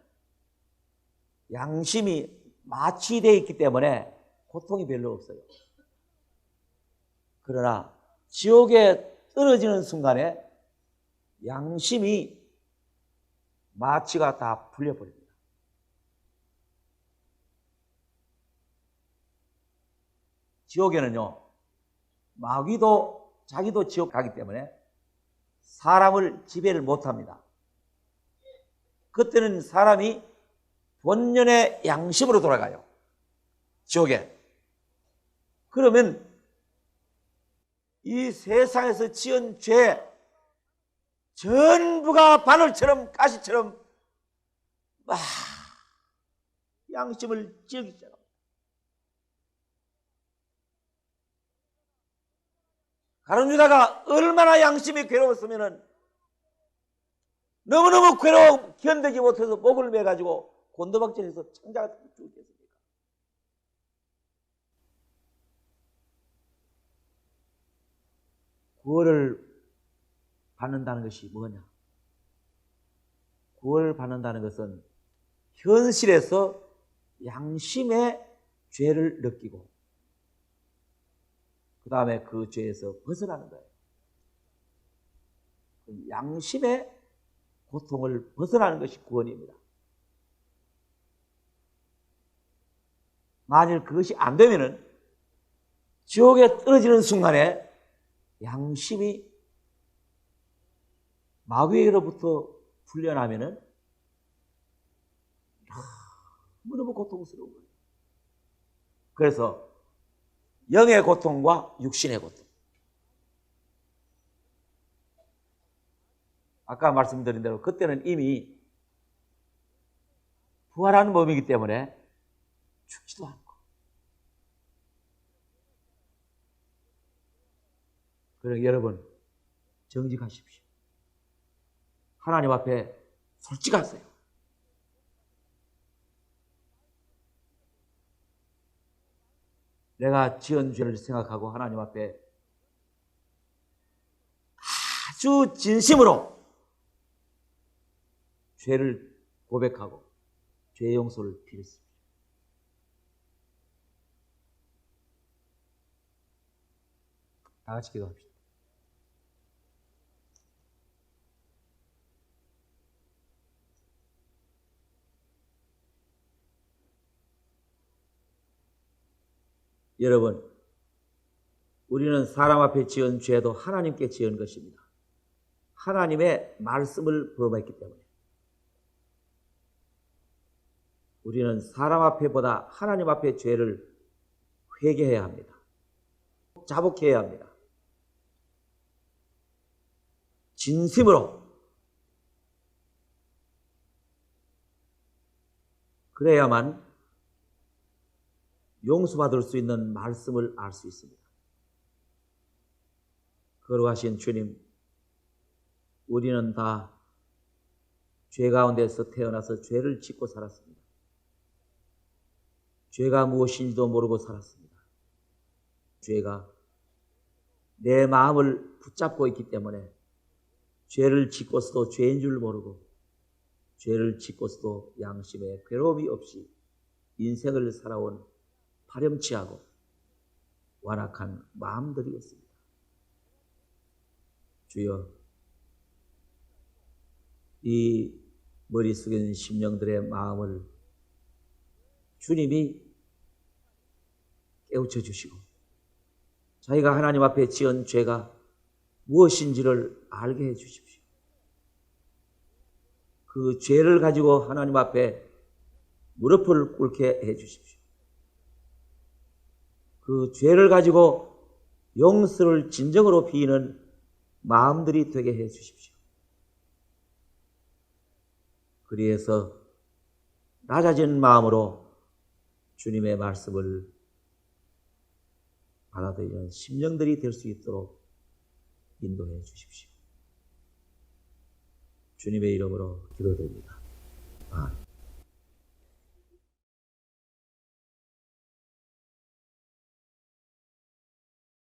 양심이 마취되어 있기 때문에 고통이 별로 없어요. 그러나 지옥에 떨어지는 순간에 양심이 마취가 다 풀려버립니다. 지옥에는요, 마귀도 자기도 지옥 가기 때문에 사람을 지배를 못합니다. 그때는 사람이 본연의 양심으로 돌아가요. 지옥에. 그러면 이 세상에서 지은 죄 전부가 바늘처럼 가시처럼 막 양심을 찌르기 시작합니다. 가룟 유다가 얼마나 양심이 괴로웠으면 너무너무 괴로워 견디지 못해서 목을 매가지고 곤두박질해서 창자가 죽겠습니까? 구원을 받는다는 것이 뭐냐? 구원을 받는다는 것은 현실에서 양심의 죄를 느끼고 그 다음에 그 죄에서 벗어나는 거예요. 양심의 고통을 벗어나는 것이 구원입니다. 만일 그것이 안 되면은 지옥에 떨어지는 순간에 양심이 마귀에게로부터 풀려나면은 너무 고통스러운 거예요. 그래서 영의 고통과 육신의 고통. 아까 말씀드린 대로 그때는 이미 부활한 몸이기 때문에 죽지도 않고. 그러니 여러분 정직하십시오. 하나님 앞에 솔직하세요. 내가 지은 죄를 생각하고 하나님 앞에 아주 진심으로 죄를 고백하고 죄 용서를 빌었습니다. 다 같이 기도합시다. 여러분, 우리는 사람 앞에 지은 죄도 하나님께 지은 것입니다. 하나님의 말씀을 범했기 때문에. 우리는 사람 앞에보다 하나님 앞에 죄를 회개해야 합니다. 자복해야 합니다. 진심으로. 그래야만 용서받을 수 있는 말씀을 알 수 있습니다. 거룩하신 주님, 우리는 다 죄 가운데서 태어나서 죄를 짓고 살았습니다. 죄가 무엇인지도 모르고 살았습니다. 죄가 내 마음을 붙잡고 있기 때문에 죄를 짓고서도 죄인 줄 모르고 죄를 짓고서도 양심에 괴로움이 없이 인생을 살아온 파렴치하고 완악한 마음들이었습니다. 주여, 이 머리 숙인 심령들의 마음을 주님이 깨우쳐 주시고 자기가 하나님 앞에 지은 죄가 무엇인지를 알게 해 주십시오. 그 죄를 가지고 하나님 앞에 무릎을 꿇게 해 주십시오. 그 죄를 가지고 용서를 진정으로 비는 마음들이 되게 해 주십시오. 그리해서 낮아진 마음으로 주님의 말씀을 받아들이는 심령들이 될 수 있도록 인도해 주십시오. 주님의 이름으로 기도드립니다. 아멘.